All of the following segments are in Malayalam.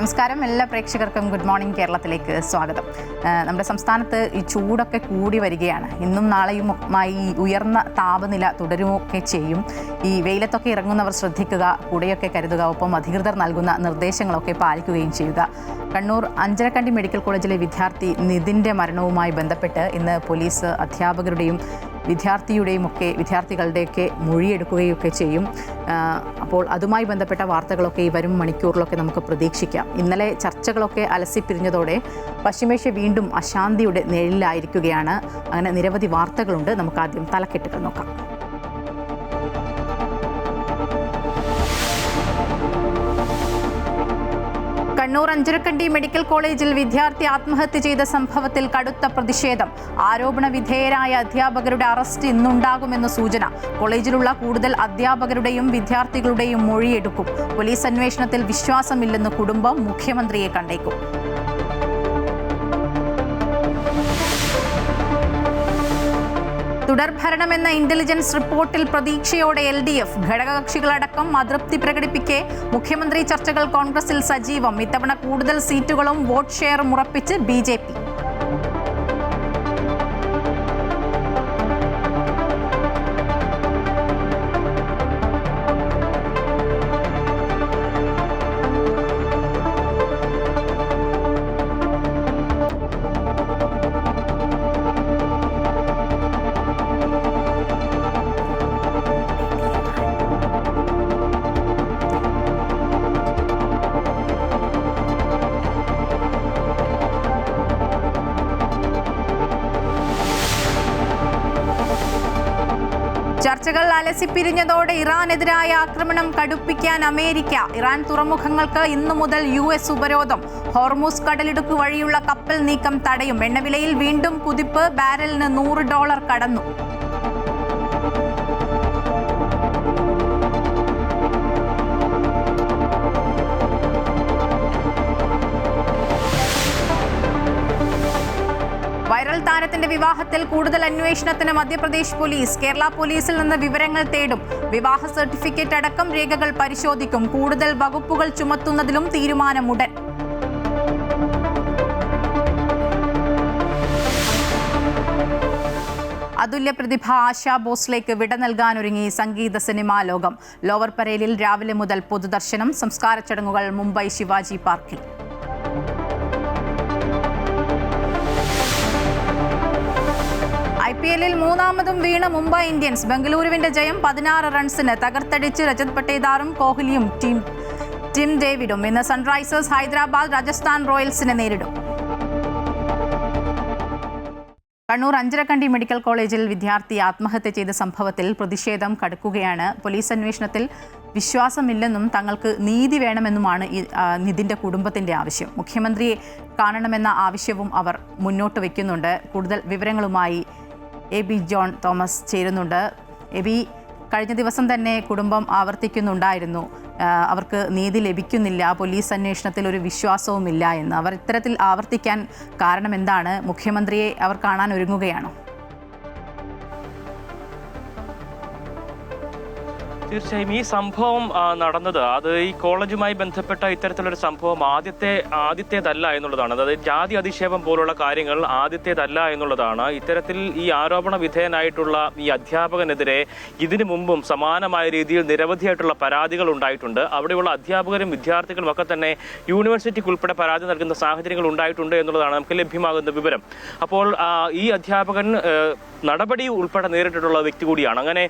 നമസ്കാരം. എല്ലാ പ്രേക്ഷകർക്കും ഗുഡ് മോർണിംഗ് കേരളത്തിലേക്ക് സ്വാഗതം. നമ്മുടെ സംസ്ഥാനത്ത് ഈ ചൂടൊക്കെ കൂടി വരികയാണ്. ഇന്നും നാളെയുമായി ഉയർന്ന താപനില തുടരുമൊക്കെ ചെയ്യും. ഈ വെയിലത്തൊക്കെ ഇറങ്ങുന്നവർ ശ്രദ്ധിക്കുക, കുടയൊക്കെ കരുതുക, ഒപ്പം അധികൃതർ നൽകുന്ന നിർദ്ദേശങ്ങളൊക്കെ പാലിക്കുകയും ചെയ്യുക. കണ്ണൂർ അഞ്ചരക്കണ്ടി മെഡിക്കൽ കോളേജിലെ വിദ്യാർത്ഥി നിതിൻ്റെ മരണവുമായി ബന്ധപ്പെട്ട് ഇന്ന് പോലീസ് അധ്യാപകരുടെയും വിദ്യാർത്ഥികളുടെയൊക്കെ മൊഴിയെടുക്കുകയൊക്കെ ചെയ്യും. അപ്പോൾ അതുമായി ബന്ധപ്പെട്ട വാർത്തകളൊക്കെ ഈ വരും മണിക്കൂറിലൊക്കെ നമുക്ക് പ്രതീക്ഷിക്കാം. ഇന്നലെ ചർച്ചകളൊക്കെ അലസിപ്പിരിഞ്ഞതോടെ പശ്ചിമേഷ്യ വീണ്ടും അശാന്തിയുടെ നിഴലിലായിരിക്കുകയാണ്. അങ്ങനെ നിരവധി വാർത്തകളുണ്ട്. നമുക്ക് ആദ്യം തലക്കെട്ടുകൾ നോക്കാം. കണ്ണൂർ അഞ്ചരക്കണ്ടി മെഡിക്കൽ കോളേജിൽ വിദ്യാർത്ഥി ആത്മഹത്യ ചെയ്ത സംഭവത്തിൽ കടുത്ത പ്രതിഷേധം. ആരോപണ വിധേയരായ അധ്യാപകരുടെ അറസ്റ്റ് ഇന്നുണ്ടാകുമെന്ന് സൂചന. കോളേജിലുള്ള കൂടുതൽ അധ്യാപകരുടെയും വിദ്യാർത്ഥികളുടെയും മൊഴിയെടുക്കും. പോലീസ് അന്വേഷണത്തിൽ വിശ്വാസമില്ലെന്ന് കുടുംബം മുഖ്യമന്ത്രിയെ കണ്ടേക്കും. തുടർഭരണമെന്ന ഇന്റലിജൻസ് റിപ്പോർട്ടിൽ പ്രതീക്ഷയോടെ LDF. ഘടകകക്ഷികളടക്കം അതൃപ്തി പ്രകടിപ്പിക്കെ മുഖ്യമന്ത്രി ചർച്ചകൾ കോൺഗ്രസിൽ സജീവം. ഇത്തവണ കൂടുതൽ സീറ്റുകളും വോട്ട് ഷെയറും ഉറപ്പിച്ച് BJP. ചർച്ചകൾ അലസിപ്പിരിഞ്ഞതോടെ ഇറാനെതിരായ ആക്രമണം കടുപ്പിക്കാൻ അമേരിക്ക. ഇറാൻ തുറമുഖങ്ങൾക്ക് ഇന്നു മുതൽ US ഉപരോധം. ഹോർമൂസ് കടലിടുക്ക് വഴിയുള്ള കപ്പൽ നീക്കം തടയും. എണ്ണവിലയിൽ വീണ്ടും കുതിപ്പ്. ബാരലിന് $100 കടന്നു. വൈറൽ താരത്തിന്റെ വിവാഹത്തിൽ കൂടുതൽ അന്വേഷണത്തിന് മധ്യപ്രദേശ് പോലീസ്. കേരള പോലീസിൽ നിന്ന് വിവരങ്ങൾ തേടും. വിവാഹ സർട്ടിഫിക്കറ്റ് അടക്കം രേഖകൾ പരിശോധിക്കും. കൂടുതൽ വകുപ്പുകൾ ചുമത്തുന്നതിലും തീരുമാനമുടൻ. അതുല്യ പ്രതിഭ ആശാ ഭോസ്ലേക്ക് വിട നൽകാനൊരുങ്ങി സംഗീത സിനിമാ ലോകം. ലോവർ പരേലിൽ രാവിലെ മുതൽ പൊതുദർശനം. സംസ്കാര ചടങ്ങുകൾ മുംബൈ ശിവാജി പാർക്കിൽ. IPL-ൽ മൂന്നാമതും വീണ മുംബൈ ഇന്ത്യൻസ്. ബംഗളൂരുവിന്റെ ജയം 16 റൺസിന്. തകർത്തടിച്ച് രജത് പട്ടേദാറും കോഹ്ലിയും ടിം ഡേവിഡും. ഇന്ന് സൺറൈസേഴ്സ് ഹൈദരാബാദ് രാജസ്ഥാൻ റോയൽസിനെ നേരിടും. കണ്ണൂർ അഞ്ചരക്കണ്ടി മെഡിക്കൽ കോളേജിൽ വിദ്യാർത്ഥി ആത്മഹത്യ ചെയ്ത സംഭവത്തിൽ പ്രതിഷേധം കടുക്കുകയാണ്. പോലീസ് അന്വേഷണത്തിൽ വിശ്വാസമില്ലെന്നും തങ്ങൾക്ക് നീതി വേണമെന്നുമാണ് നിതിൻ്റെ കുടുംബത്തിൻ്റെ ആവശ്യം. മുഖ്യമന്ത്രിയെ കാണണമെന്ന ആവശ്യവും അവർ മുന്നോട്ട് വയ്ക്കുന്നുണ്ട്. കൂടുതൽ വിവരങ്ങളുമായി AB ജോൺ തോമസ് ചേരുന്നുണ്ട്. AB, കഴിഞ്ഞ ദിവസം തന്നെ കുടുംബം ആവർത്തിക്കുന്നുണ്ടായിരുന്നു അവർക്ക് നീതി ലഭിക്കുന്നില്ല, പോലീസ് അന്വേഷണത്തിൽ ഒരു വിശ്വാസവുമില്ല എന്ന്. അവർ ഇത്തരത്തിൽ ആവർത്തിക്കാൻ കാരണം എന്താണ്? മുഖ്യമന്ത്രിയെ അവർ കാണാൻ ഒരുങ്ങുകയാണോ? തീർച്ചയായും ഈ സംഭവം നടന്നത് അത് ഈ കോളേജുമായി ബന്ധപ്പെട്ട ഇത്തരത്തിലൊരു സംഭവം ആദ്യത്തേതല്ല എന്നുള്ളതാണ്. അതായത് ജാതി അധിക്ഷേപം പോലുള്ള കാര്യങ്ങൾ ആദ്യത്തേതല്ല എന്നുള്ളതാണ്. ഇത്തരത്തിൽ ഈ ആരോപണ വിധേയനായിട്ടുള്ള ഈ അധ്യാപകനെതിരെ ഇതിനു മുമ്പും സമാനമായ രീതിയിൽ നിരവധിയായിട്ടുള്ള പരാതികൾ ഉണ്ടായിട്ടുണ്ട്. അവിടെയുള്ള അധ്യാപകരും വിദ്യാർത്ഥികളും ഒക്കെ തന്നെ യൂണിവേഴ്സിറ്റിക്ക് ഉൾപ്പെടെ പരാതി നൽകുന്ന സാഹചര്യങ്ങൾ ഉണ്ടായിട്ടുണ്ട് എന്നുള്ളതാണ് നമുക്ക് ലഭ്യമാകുന്ന വിവരം. അപ്പോൾ ഈ അധ്യാപകൻ നടപടി ഉൾപ്പെടെ നേരിട്ടിട്ടുള്ള വ്യക്തി കൂടിയാണ്. അങ്ങനെ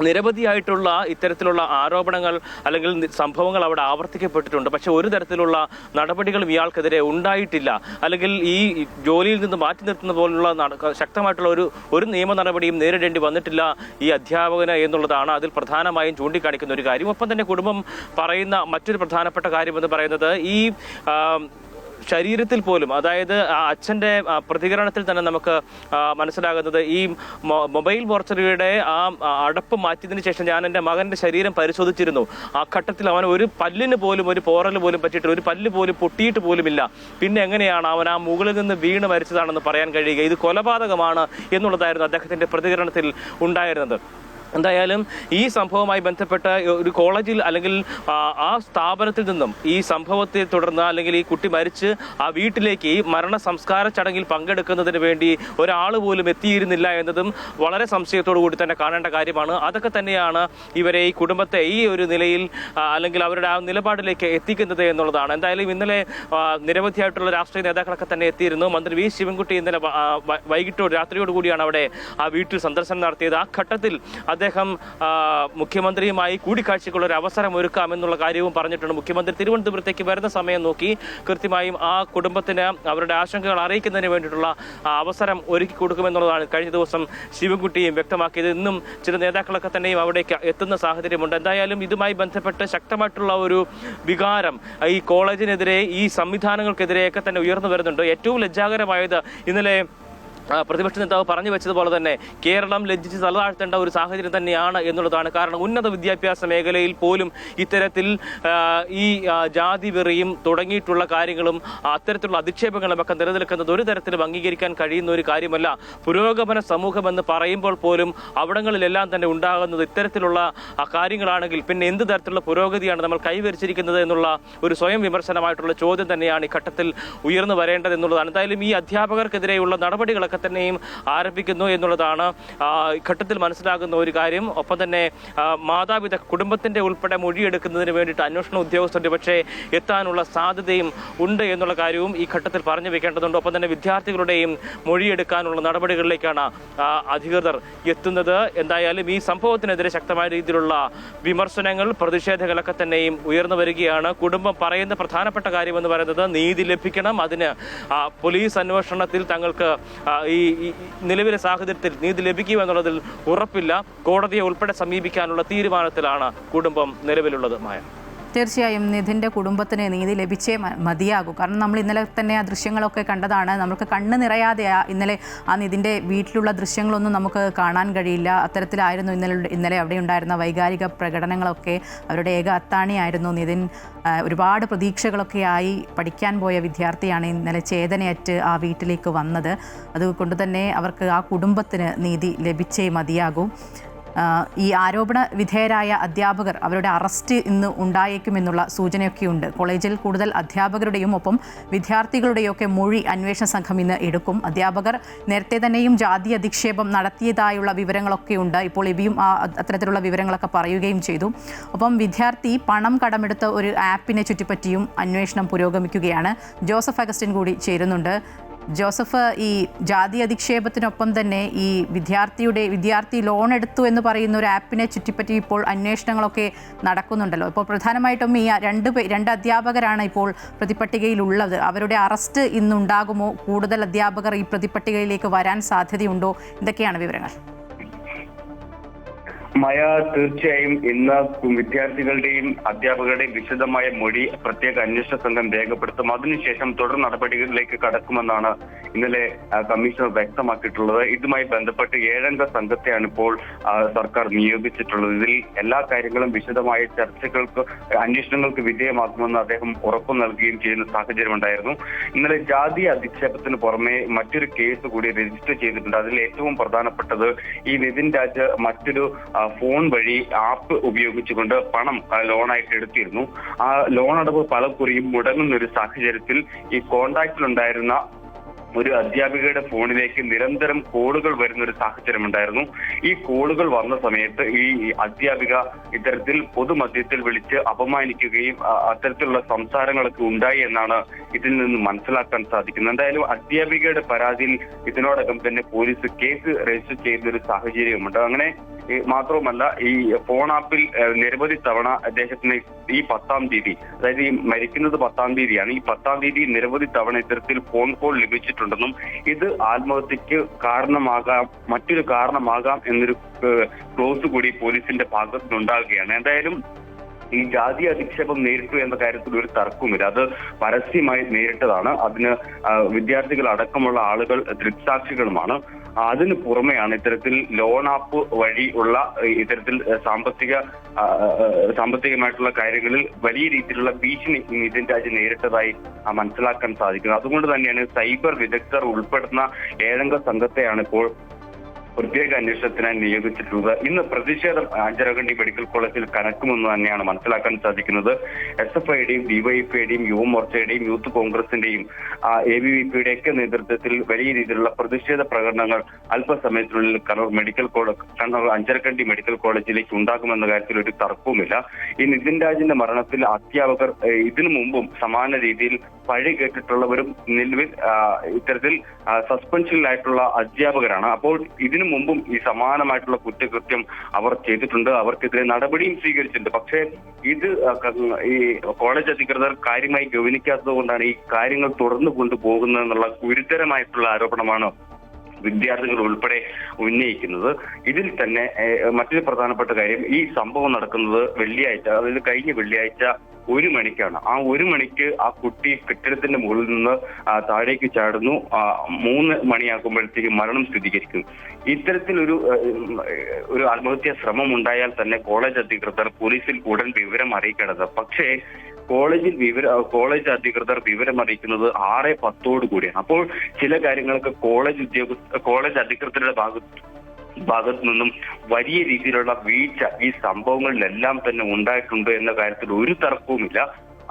നിരവധിയായിട്ടുള്ള ഇത്തരത്തിലുള്ള ആരോപണങ്ങൾ അല്ലെങ്കിൽ സംഭവങ്ങൾ അവിടെ ആവർത്തിക്കപ്പെട്ടിട്ടുണ്ട്. പക്ഷെ ഒരു തരത്തിലുള്ള നടപടികളും ഇയാൾക്കെതിരെ ഉണ്ടായിട്ടില്ല. അല്ലെങ്കിൽ ഈ ജോലിയിൽ നിന്ന് മാറ്റി നിർത്തുന്ന പോലുള്ള ശക്തമായിട്ടുള്ള ഒരു നിയമ നടപടിയും നേരിടേണ്ടി വന്നിട്ടില്ല ഈ അധ്യാപകന് എന്നുള്ളതാണ് അതിൽ പ്രധാനമായും ചൂണ്ടിക്കാണിക്കുന്ന ഒരു കാര്യം. ഒപ്പം തന്നെ കുടുംബം പറയുന്ന മറ്റൊരു പ്രധാനപ്പെട്ട കാര്യം എന്ന് പറയുന്നത് ഈ ശരീരത്തിൽ പോലും, അതായത് അച്ഛൻ്റെ പ്രതികരണത്തിൽ തന്നെ നമുക്ക് മനസ്സിലാകുന്നത് ഈ മൊബൈൽ മോർച്ചറിയുടെ അടപ്പ് മാറ്റിയതിന് ശേഷം ഞാൻ എൻ്റെ മകൻ്റെ ശരീരം പരിശോധിച്ചിരുന്നു. ആ ഘട്ടത്തിൽ അവൻ ഒരു പല്ലിന് പോലും ഒരു പോറൽ പോലും പറ്റിയിട്ട് ഒരു പല്ല് പോലും പൊട്ടിയിട്ട് പോലുമില്ല. പിന്നെ എങ്ങനെയാണ് അവൻ ആ മുകളിൽ നിന്ന് വീണ് മരിച്ചതാണെന്ന് പറയാൻ കഴിയുക? ഇത് കൊലപാതകമാണ് എന്നുള്ളതായിരുന്നു അദ്ദേഹത്തിൻ്റെ പ്രതികരണത്തിൽ ഉണ്ടായിരുന്നത്. എന്തായാലും ഈ സംഭവവുമായി ബന്ധപ്പെട്ട ഒരു കോളേജിൽ അല്ലെങ്കിൽ ആ സ്ഥാപനത്തിൽ നിന്നും ഈ സംഭവത്തെ തുടർന്ന് അല്ലെങ്കിൽ ഈ കുട്ടി മരിച്ച് ആ വീട്ടിലേക്ക് ഈ മരണ സംസ്കാര ചടങ്ങിൽ പങ്കെടുക്കുന്നതിന് വേണ്ടി ഒരാൾ പോലും എത്തിയിരുന്നില്ല എന്നതും വളരെ സംശയത്തോടു കൂടി തന്നെ കാണേണ്ട കാര്യമാണ്. അതൊക്കെ തന്നെയാണ് ഇവരെ ഈ കുടുംബത്തെ ഈ ഒരു നിലയിൽ അല്ലെങ്കിൽ അവരുടെ ആ നിലപാടിലേക്ക് എത്തിക്കുന്നത് എന്നുള്ളതാണ്. എന്തായാലും ഇന്നലെ നിരവധിയായിട്ടുള്ള രാഷ്ട്രീയ നേതാക്കളൊക്കെ തന്നെ എത്തിയിരുന്നു. മന്ത്രി വി ശിവൻകുട്ടി ഇന്നലെ രാത്രിയോട് കൂടിയാണ് അവിടെ ആ വീട്ടിൽ സന്ദർശനം നടത്തിയത്. ആ ഘട്ടത്തിൽ അദ്ദേഹം മുഖ്യമന്ത്രിയുമായി കൂടിക്കാഴ്ചയ്ക്കുള്ള ഒരു അവസരം ഒരുക്കാമെന്നുള്ള കാര്യവും പറഞ്ഞിട്ടുണ്ട്. മുഖ്യമന്ത്രി തിരുവനന്തപുരത്തേക്ക് വരുന്ന സമയം നോക്കി കൃത്യമായും ആ കുടുംബത്തിന് അവരുടെ ആശങ്കകൾ അറിയിക്കുന്നതിന് വേണ്ടിയിട്ടുള്ള അവസരം ഒരുക്കി കൊടുക്കുമെന്നുള്ളതാണ് കഴിഞ്ഞ ദിവസം ശിവൻകുട്ടിയും വ്യക്തമാക്കിയത്. ഇന്നും ചില നേതാക്കളൊക്കെ തന്നെയും അവിടേക്ക് എത്തുന്ന സാഹചര്യമുണ്ട്. എന്തായാലും ഇതുമായി ബന്ധപ്പെട്ട് ശക്തമായിട്ടുള്ള ഒരു വികാരം ഈ കോളേജിനെതിരെ ഈ സംവിധാനങ്ങൾക്കെതിരെയൊക്കെ തന്നെ ഉയർന്നു വരുന്നുണ്ട്. ഏറ്റവും ലജ്ജാകരമായത് ഇന്നലെ പ്രതിപക്ഷ നേതാവ് പറഞ്ഞു വെച്ചതുപോലെ തന്നെ കേരളം ലജ്ജിച്ച് തലതാഴ്ത്തേണ്ട ഒരു സാഹചര്യം തന്നെയാണ് എന്നുള്ളതാണ്. കാരണം ഉന്നത വിദ്യാഭ്യാസ മേഖലയിൽ പോലും ഇത്തരത്തിൽ ഈ ജാതി വെറിയും തുടങ്ങിയിട്ടുള്ള കാര്യങ്ങളും അത്തരത്തിലുള്ള അധിക്ഷേപങ്ങളും ഒക്കെ നിലനിൽക്കുന്നത് ഒരു തരത്തിലും അംഗീകരിക്കാൻ കഴിയുന്ന ഒരു കാര്യമല്ല. പുരോഗമന സമൂഹമെന്ന് പറയുമ്പോൾ പോലും അവിടങ്ങളിലെല്ലാം തന്നെ ഉണ്ടാകുന്നത് ഇത്തരത്തിലുള്ള കാര്യങ്ങളാണെങ്കിൽ പിന്നെ എന്ത് തരത്തിലുള്ള പുരോഗതിയാണ് നമ്മൾ കൈവരിച്ചിരിക്കുന്നത് എന്നുള്ള ഒരു സ്വയം വിമർശനമായിട്ടുള്ള ചോദ്യം തന്നെയാണ് ഈ ഘട്ടത്തിൽ ഉയർന്നു വരേണ്ടത് എന്നുള്ളതാണ്. എന്തായാലും ഈ അധ്യാപകർക്കെതിരെയുള്ള നടപടികളൊക്കെ തന്നെയും ആരംഭിക്കുന്നു എന്നുള്ളതാണ് ഘട്ടത്തിൽ മനസ്സിലാകുന്ന ഒരു കാര്യം. ഒപ്പം തന്നെ കുടുംബത്തിന്റെ ഉൾപ്പെടെ മൊഴിയെടുക്കുന്നതിന് വേണ്ടിയിട്ട് അന്വേഷണ ഉദ്യോഗസ്ഥരുടെ പക്ഷേ എത്താനുള്ള സാധ്യതയും ഉണ്ട് എന്നുള്ള കാര്യവും ഈ ഘട്ടത്തിൽ പറഞ്ഞു വെക്കേണ്ടതുണ്ട്. ഒപ്പം തന്നെ വിദ്യാർത്ഥികളുടെയും മൊഴിയെടുക്കാനുള്ള നടപടികളിലേക്കാണ് അധികൃതർ എത്തുന്നത്. എന്തായാലും ഈ സംഭവത്തിനെതിരെ ശക്തമായ രീതിയിലുള്ള വിമർശനങ്ങൾ പ്രതിഷേധങ്ങളൊക്കെ തന്നെയും ഉയർന്നു വരികയാണ്. കുടുംബം പറയുന്ന പ്രധാനപ്പെട്ട കാര്യമെന്ന് പറയുന്നത് നീതി ലഭിക്കണം. അതിന് പോലീസ് അന്വേഷണത്തിൽ തങ്ങൾക്ക് ഈ നിലവിലെ സാഹചര്യത്തിൽ നീതി ലഭിക്കുമെന്നുള്ളതിൽ ഉറപ്പില്ല. കോടതിയെ ഉൾപ്പെടെ സമീപിക്കാനുള്ള തീരുമാനത്തിലാണ് കുടുംബം നിലവിലുള്ളത്. മായ, തീർച്ചയായും നിധിൻ്റെ കുടുംബത്തിന് നീതി ലഭിച്ചേ മതിയാകും. കാരണം നമ്മൾ ഇന്നലെ തന്നെ ആ ദൃശ്യങ്ങളൊക്കെ കണ്ടതാണ്. നമുക്ക് കണ്ണ് നിറയാതെ ഇന്നലെ ആ നിധിൻ്റെ വീട്ടിലുള്ള ദൃശ്യങ്ങളൊന്നും നമുക്ക് കാണാൻ കഴിയില്ല. അത്തരത്തിലായിരുന്നു ഇന്നലെ അവിടെ ഉണ്ടായിരുന്ന വൈകാരിക പ്രകടനങ്ങളൊക്കെ. അവരുടെ ഏക അത്താണിയായിരുന്നു നിധിൻ. ഒരുപാട് പ്രതീക്ഷകളൊക്കെയായി പഠിക്കാൻ പോയ വിദ്യാർത്ഥിയാണ് ഇന്നലെ ചേതനയറ്റ് ആ വീട്ടിലേക്ക് വന്നത്. അതുകൊണ്ട് തന്നെ അവർക്ക് ആ കുടുംബത്തിന് നീതി ലഭിച്ചേ മതിയാകും. ഈ ആരോപണ വിധേയരായ അധ്യാപകർ അവരുടെ അറസ്റ്റ് ഇന്ന് ഉണ്ടായേക്കുമെന്നുള്ള സൂചനയൊക്കെയുണ്ട്. കോളേജിൽ കൂടുതൽ അധ്യാപകരുടെയും ഒപ്പം വിദ്യാർത്ഥികളുടെയൊക്കെ മൊഴി അന്വേഷണ സംഘം ഇന്ന് എടുക്കും. അധ്യാപകർ നേരത്തെ തന്നെയും ജാതി അധിക്ഷേപം നടത്തിയതായുള്ള വിവരങ്ങളൊക്കെയുണ്ട്. ഇപ്പോൾ ഇവയും അത്തരത്തിലുള്ള വിവരങ്ങളൊക്കെ പറയുകയും ചെയ്തു. ഒപ്പം വിദ്യാർത്ഥി പണം കടമെടുത്ത ഒരു ആപ്പിനെ ചുറ്റിപ്പറ്റിയും അന്വേഷണം പുരോഗമിക്കുകയാണ്. ജോസഫ് അഗസ്റ്റിൻ കൂടി ചേരുന്നുണ്ട്. ജോസഫ്, ഈ ജാതി അധിക്ഷേപത്തിനൊപ്പം തന്നെ ഈ വിദ്യാർത്ഥി ലോൺ എടുത്തു എന്ന് പറയുന്ന ഒരു ആപ്പിനെ ചുറ്റിപ്പറ്റി ഇപ്പോൾ അന്വേഷണങ്ങളൊക്കെ നടക്കുന്നുണ്ടല്ലോ. ഇപ്പോൾ പ്രധാനമായിട്ടും ഈ രണ്ട് അധ്യാപകരാണ് ഇപ്പോൾ പ്രതിപട്ടികയിലുള്ളത്. അവരുടെ അറസ്റ്റ് ഇന്നുണ്ടാകുമോ? കൂടുതൽ അധ്യാപകർ ഈ പ്രതിപട്ടികയിലേക്ക് വരാൻ സാധ്യതയുണ്ടോ? എന്തൊക്കെയാണ് വിവരങ്ങൾ? മയ, തീർച്ചയായും ഇന്ന് വിദ്യാർത്ഥികളുടെയും അധ്യാപകരുടെയും വിശദമായ മൊഴി പ്രത്യേക അന്വേഷണ സംഘം രേഖപ്പെടുത്തും. അതിനുശേഷം തുടർ നടപടികളിലേക്ക് കടക്കുമെന്നാണ് ഇന്നലെ കമ്മീഷണർ വ്യക്തമാക്കിയിട്ടുള്ളത്. ഇതുമായി ബന്ധപ്പെട്ട് 7 സംഘത്തെയാണ് ഇപ്പോൾ സർക്കാർ നിയോഗിച്ചിട്ടുള്ളത്. ഇതിൽ എല്ലാ കാര്യങ്ങളും വിശദമായ അന്വേഷണങ്ങൾക്ക് വിധേയമാക്കുമെന്ന് അദ്ദേഹം ഉറപ്പു നൽകുകയും ചെയ്യുന്ന സാഹചര്യമുണ്ടായിരുന്നു. ഇന്നലെ ജാതി അധിക്ഷേപത്തിന് പുറമെ മറ്റൊരു കേസ് കൂടി രജിസ്റ്റർ ചെയ്തിട്ടുണ്ട്. അതിൽ ഏറ്റവും പ്രധാനപ്പെട്ടത് ഈ നിതിൻ രാജ് മറ്റൊരു ഫോൺ വഴി ആപ്പ് ഉപയോഗിച്ചുകൊണ്ട് പണം ലോണായിട്ട് എടുത്തിരുന്നു. ആ ലോൺ അടവ് പലകുറിയും മുടങ്ങുന്ന ഒരു സാഹചര്യത്തിൽ ഈ കോണ്ടാക്റ്റിലുണ്ടായിരുന്ന ഒരു അധ്യാപികയുടെ ഫോണിലേക്ക് നിരന്തരം കോളുകൾ വരുന്ന ഒരു സാഹചര്യം ഉണ്ടായിരുന്നു. ഈ കോളുകൾ വന്ന സമയത്ത് ഈ അധ്യാപിക ഇത്തരത്തിൽ പൊതുമധ്യത്തിൽ വിളിച്ച് അപമാനിക്കുകയും അത്തരത്തിലുള്ള സംസാരങ്ങളൊക്കെ ഉണ്ടായി എന്നാണ് ഇതിൽ നിന്ന് മനസ്സിലാക്കാൻ സാധിക്കുന്നത്. എന്തായാലും അധ്യാപികയുടെ പരാതിയിൽ ഇതിനോടകം തന്നെ പോലീസ് കേസ് രജിസ്റ്റർ ചെയ്യുന്ന ഒരു സാഹചര്യമുണ്ട്. അങ്ങനെ മാത്രവുമല്ല, ഈ ഫോൺ ആപ്പിൽ നിരവധി തവണ അദ്ദേഹത്തിന് ഈ 10-ാം തീയതി, അതായത് ഈ മരിക്കുന്നത് 10-ാം തീയതിയാണ്, ഈ 10-ാം തീയതി നിരവധി തവണ ഇത്തരത്തിൽ ഫോൺ കോൾ ലഭിച്ചിട്ടുണ്ടെന്നും ഇത് ആത്മഹത്യക്ക് മറ്റൊരു കാരണമാകാം എന്നൊരു ക്ലോസ് കൂടി പോലീസിന്റെ ഭാഗത്തുനിന്നുണ്ടാകുകയാണ്. എന്തായാലും ഈ ജാതി അധിക്ഷേപം നേരിട്ടു എന്ന കാര്യത്തിൽ ഒരു തർക്കവുമില്ല. അത് പരസ്യമായി നേരിട്ടതാണ്. അതിന് വിദ്യാർത്ഥികൾ അടക്കമുള്ള ആളുകൾ ദൃക്സാക്ഷികളുമാണ്. അതിന് പുറമെയാണ് ഇത്തരത്തിൽ ലോൺ ആപ്പ് വഴി ഉള്ള ഇത്തരത്തിൽ സാമ്പത്തികമായിട്ടുള്ള കാര്യങ്ങളിൽ വലിയ രീതിയിലുള്ള ഭീഷണി നിതിൻ രാജ് നേരിട്ടതായി മനസ്സിലാക്കാൻ സാധിക്കുന്നത്. അതുകൊണ്ട് തന്നെയാണ് സൈബർ വിദഗ്ധർ ഉൾപ്പെടുന്ന 7 സംഘത്തെയാണ് ഇപ്പോൾ പ്രത്യേക അന്വേഷണത്തിനായി നിയോഗിച്ചിട്ടുള്ളത്. ഇന്ന് പ്രതിഷേധം അഞ്ചരക്കണ്ടി മെഡിക്കൽ കോളേജിൽ കനക്കുമെന്ന് തന്നെയാണ് മനസ്സിലാക്കാൻ സാധിക്കുന്നത്. SFIയുടെയും DYFIയുടെയും യുവമോർച്ചയുടെയും യൂത്ത് കോൺഗ്രസിന്റെയും ABVPയുടെ ഒക്കെ നേതൃത്വത്തിൽ വലിയ രീതിയിലുള്ള പ്രതിഷേധ പ്രകടനങ്ങൾ അല്പസമയത്തിനുള്ളിൽ കണ്ണൂർ അഞ്ചരക്കണ്ടി മെഡിക്കൽ കോളേജിലേക്ക് ഉണ്ടാകുമെന്ന കാര്യത്തിൽ ഒരു തർക്കവുമില്ല. ഈ നിതിൻ രാജിന്റെ മരണത്തിൽ അധ്യാപകർ ഇതിനു മുമ്പും സമാന രീതിയിൽ പഴി കേട്ടിട്ടുള്ളവരും നിലവിൽ ഇത്തരത്തിൽ സസ്പെൻഷനിലായിട്ടുള്ള അധ്യാപകരാണ്. അപ്പോൾ ഇതിനു മുമ്പും ഈ സമാനമായിട്ടുള്ള കുറ്റകൃത്യം അവർ ചെയ്തിട്ടുണ്ട്. അവർക്കെതിരെ നടപടിയും സ്വീകരിച്ചിട്ടുണ്ട്. പക്ഷേ ഇത് ഈ കോളേജ് അധികൃതർ കാര്യമായി ഗൗനിക്കാത്തത് കൊണ്ടാണ് ഈ കാര്യങ്ങൾ തുടർന്നു കൊണ്ടുപോകുന്നതെന്നുള്ള ഗുരുതരമായിട്ടുള്ള ആരോപണമാണ് വിദ്യാർത്ഥികൾ ഉൾപ്പെടെ ഉന്നയിക്കുന്നത്. ഇതിൽ തന്നെ മറ്റൊരു പ്രധാനപ്പെട്ട കാര്യം, ഈ സംഭവം നടക്കുന്നത് വെള്ളിയാഴ്ച, അതായത് കഴിഞ്ഞ വെള്ളിയാഴ്ച 1 മണിക്കാണ്. ആ 1 മണിക്ക് ആ കുട്ടി കെട്ടിടത്തിന്റെ മുകളിൽ നിന്ന് താഴേക്ക് ചാടുന്നു. 3 മണിയാകുമ്പോഴത്തേക്ക് മരണം സ്ഥിരീകരിക്കും. ഇത്തരത്തിലൊരു ആത്മഹത്യാ ശ്രമം ഉണ്ടായാൽ തന്നെ കോളേജ് അധികൃതർ പോലീസിൽ ഉടൻ വിവരം അറിയിക്കേണ്ടത്. പക്ഷേ കോളേജ് അധികൃതർ വിവരം അറിയിക്കുന്നത് 6:10 കൂടിയാണ്. അപ്പോൾ ചില കാര്യങ്ങൾക്ക് കോളേജ് അധികൃതരുടെ ഭാഗത്തു നിന്നും വലിയ രീതിയിലുള്ള വീഴ്ച ഈ സംഭവങ്ങളിലെല്ലാം തന്നെ ഉണ്ടായിട്ടുണ്ട് എന്ന കാര്യത്തിൽ ഒരു തർക്കവുമില്ല.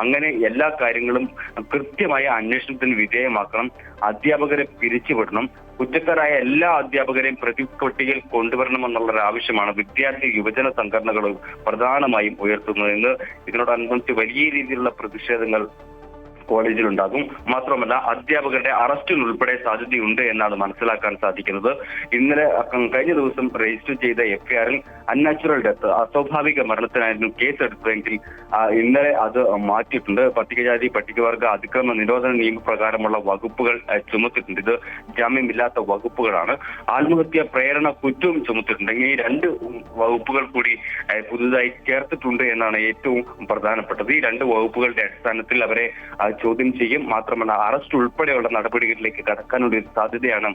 അങ്ങനെ എല്ലാ കാര്യങ്ങളും കൃത്യമായ അന്വേഷണത്തിന് വിധേയമാക്കണം. അധ്യാപകരെ പിരിച്ചുവിടണം. കുറ്റക്കാരായ എല്ലാ അധ്യാപകരെയും പ്രതിപട്ടികയിൽ കൊണ്ടുവരണമെന്നുള്ള ആവശ്യമാണ് വിദ്യാർത്ഥി യുവജന സംഘടനകൾ പ്രധാനമായും ഉയർത്തുന്നത്. ഇന്ന് ഇതിനോടനുബന്ധിച്ച് വലിയ രീതിയിലുള്ള പ്രതിഷേധങ്ങൾ കോളേജിലുണ്ടാകും. മാത്രമല്ല അധ്യാപകരുടെ അറസ്റ്റിനുൾപ്പെടെ സാധ്യതയുണ്ട് എന്നാണ് മനസ്സിലാക്കാൻ സാധിക്കുന്നത്. ഇന്നലെ കഴിഞ്ഞ ദിവസം രജിസ്റ്റർ ചെയ്ത FIRൽ അൺനാച്ചുറൽ ഡെത്ത്, അസ്വാഭാവിക മരണത്തിനായിരുന്നു കേസെടുത്തതെങ്കിൽ ഇന്നലെ അത് മാറ്റിയിട്ടുണ്ട്. പട്ടികജാതി പട്ടികവർഗ അതിക്രമ നിരോധന നിയമപ്രകാരമുള്ള വകുപ്പുകൾ ചുമത്തിയിട്ടുണ്ട്. ഇത് ജാമ്യമില്ലാത്ത വകുപ്പുകളാണ്. ആത്മഹത്യാ പ്രേരണ കുറ്റവും ചുമത്തിയിട്ടുണ്ട്. ഈ 2 വകുപ്പുകൾ കൂടി പുതുതായി ചേർത്തിട്ടുണ്ട് എന്നാണ് ഏറ്റവും പ്രധാനപ്പെട്ടത്. ഈ 2 വകുപ്പുകളുടെ അടിസ്ഥാനത്തിൽ അവരെ ചോദ്യം ചെയ്യും. മാത്രമല്ല അറസ്റ്റ് ഉൾപ്പെടെയുള്ള നടപടികളിലേക്ക് കടക്കാനുള്ള ഒരു സാധ്യതയാണ്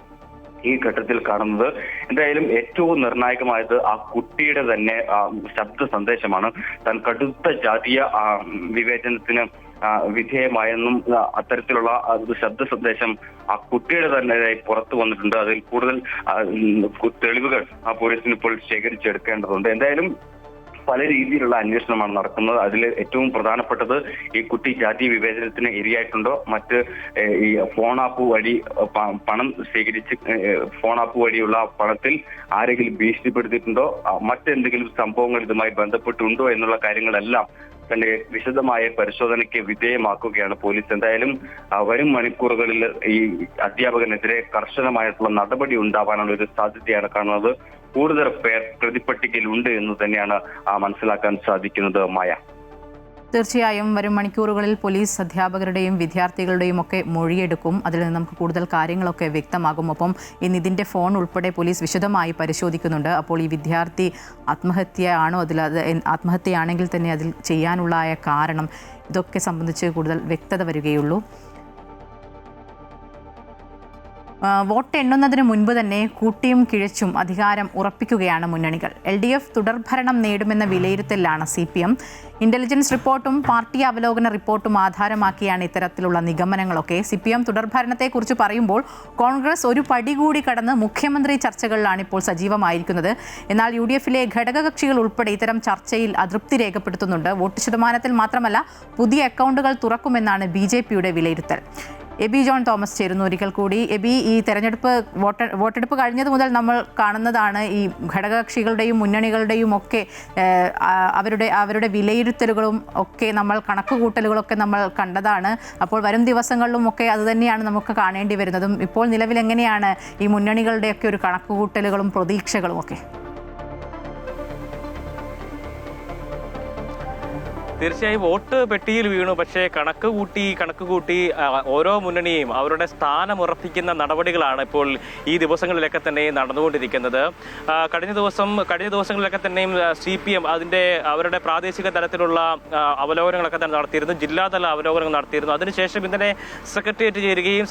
ഈ ഘട്ടത്തിൽ കാണുന്നത്. എന്തായാലും ഏറ്റവും നിർണായകമായത് ആ കുട്ടിയുടെ തന്നെ ശബ്ദ സന്ദേശമാണ്. താൻ കടുത്ത ജാതീയ വിവേചനത്തിന് വിധേയമായെന്നും അത്തരത്തിലുള്ള ശബ്ദ സന്ദേശം ആ കുട്ടിയുടെ തന്നെ പുറത്തു വന്നിട്ടുണ്ട്. അതിൽ കൂടുതൽ തെളിവുകൾ പോലീസിന് ഇപ്പോൾ ശേഖരിച്ചെടുക്കേണ്ടതുണ്ട്. എന്തായാലും പല രീതിയിലുള്ള അന്വേഷണമാണ് നടക്കുന്നത്. അതിൽ ഏറ്റവും പ്രധാനപ്പെട്ടത് ഈ കുട്ടി ജാതി വിവേചനത്തിന് ഇരയായിട്ടുണ്ടോ, മറ്റ് ഈ ഫോൺ ആപ്പ് വഴി പണം സ്വീകരിച്ച് ഫോൺ ആപ്പ് വഴിയുള്ള പണത്തിൽ ആരെങ്കിലും ഭീഷണിപ്പെടുത്തിയിട്ടുണ്ടോ, മറ്റെന്തെങ്കിലും സംഭവങ്ങൾ ഇതുമായി ബന്ധപ്പെട്ടുണ്ടോ എന്നുള്ള കാര്യങ്ങളെല്ലാം തന്നെ വിശദമായ പരിശോധനയ്ക്ക് വിധേയമാക്കുകയാണ് പോലീസ്. എന്തായാലും വരും മണിക്കൂറുകളിൽ ഈ അധ്യാപകനെതിരെ കർശനമായിട്ടുള്ള നടപടി ഉണ്ടാവാനുള്ള ഒരു സാധ്യതയാണ് കാണുന്നത്. കൂടുതൽ പേർ പ്രതിപട്ടികയിലുണ്ട് എന്ന് തന്നെയാണ് മനസ്സിലാക്കാൻ സാധിക്കുന്നത്. മായ, തീർച്ചയായും വരും മണിക്കൂറുകളിൽ പോലീസ് അധ്യാപകരുടെയും വിദ്യാർത്ഥികളുടെയും ഒക്കെ മൊഴിയെടുക്കും. അതിൽ നിന്ന് നമുക്ക് കൂടുതൽ കാര്യങ്ങളൊക്കെ വ്യക്തമാകും. ഒപ്പം ഈ നിതിൻ്റെ ഫോൺ ഉൾപ്പെടെ പോലീസ് വിശദമായി പരിശോധിക്കുന്നുണ്ട്. അപ്പോൾ ഈ വിദ്യാർത്ഥി ആത്മഹത്യയാണോ, ആത്മഹത്യയാണെങ്കിൽ തന്നെ അതിൽ ചെയ്യാനുള്ള കാരണം, ഇതൊക്കെ സംബന്ധിച്ച് കൂടുതൽ വ്യക്തത വരികയുള്ളൂ. വോട്ട് എണ്ണുന്നതിന് മുൻപ് തന്നെ കൂട്ടിയും കിഴച്ചും അധികാരം ഉറപ്പിക്കുകയാണ് മുന്നണികൾ. LDF തുടർഭരണം നേടുമെന്ന വിലയിരുത്തലാണ് CPM. ഇന്റലിജൻസ് റിപ്പോർട്ടും പാർട്ടി അവലോകന റിപ്പോർട്ടും ആധാരമാക്കിയാണ് ഇത്തരത്തിലുള്ള നിഗമനങ്ങളൊക്കെ. CPM തുടർഭരണത്തെക്കുറിച്ച് പറയുമ്പോൾ കോൺഗ്രസ് ഒരു പടി കൂടി കടന്ന് മുഖ്യമന്ത്രി ചർച്ചകളിലാണ് ഇപ്പോൾ സജീവമായിരിക്കുന്നത്. എന്നാൽ UDFലെ ഘടകകക്ഷികൾ ഉൾപ്പെടെ ഇത്തരം ചർച്ചയിൽ അതൃപ്തി രേഖപ്പെടുത്തുന്നുണ്ട്. വോട്ട് ശതമാനത്തിൽ മാത്രമല്ല, പുതിയ അക്കൗണ്ടുകൾ തുറക്കുമെന്നാണ് BJPയുടെ വിലയിരുത്തൽ. എബി ജോൺ തോമസ് ചേരുന്നു ഒരിക്കൽ കൂടി. എബി, ഈ തെരഞ്ഞെടുപ്പ് വോട്ടെടുപ്പ് കഴിഞ്ഞത് മുതൽ നമ്മൾ കാണുന്നതാണ് ഈ ഘടകകക്ഷികളുടെയും മുന്നണികളുടെയും ഒക്കെ അവരുടെ വിലയിരുത്തലുകളും ഒക്കെ നമ്മൾ കണക്കുകൂട്ടലുകളൊക്കെ നമ്മൾ കണ്ടതാണ്. അപ്പോൾ വരും ദിവസങ്ങളിലും ഒക്കെ അതുതന്നെയാണ് നമുക്ക് കാണേണ്ടി വരുന്നതും. ഇപ്പോൾ നിലവിൽ എങ്ങനെയാണ് ഈ മുന്നണികളുടെയൊക്കെ ഒരു കണക്കുകൂട്ടലുകളും പ്രതീക്ഷകളും ഒക്കെ? തീർച്ചയായും വോട്ട് പെട്ടിയിൽ വീണു. പക്ഷേ കണക്ക് കൂട്ടി ഓരോ മുന്നണിയും അവരുടെ സ്ഥാനം ഉറപ്പിക്കുന്ന നടപടികളാണ് ഇപ്പോൾ ഈ ദിവസങ്ങളിലൊക്കെ തന്നെ നടന്നുകൊണ്ടിരിക്കുന്നത്. കഴിഞ്ഞ ദിവസങ്ങളിലൊക്കെ തന്നെയും CPM അവരുടെ പ്രാദേശിക തലത്തിലുള്ള അവലോകനങ്ങളൊക്കെ തന്നെ നടത്തിയിരുന്നു, ജില്ലാതല അവലോകനങ്ങൾ നടത്തിയിരുന്നു. അതിനുശേഷം ഇന്നലെ സെക്രട്ടേറിയറ്റ് ചേരുകയും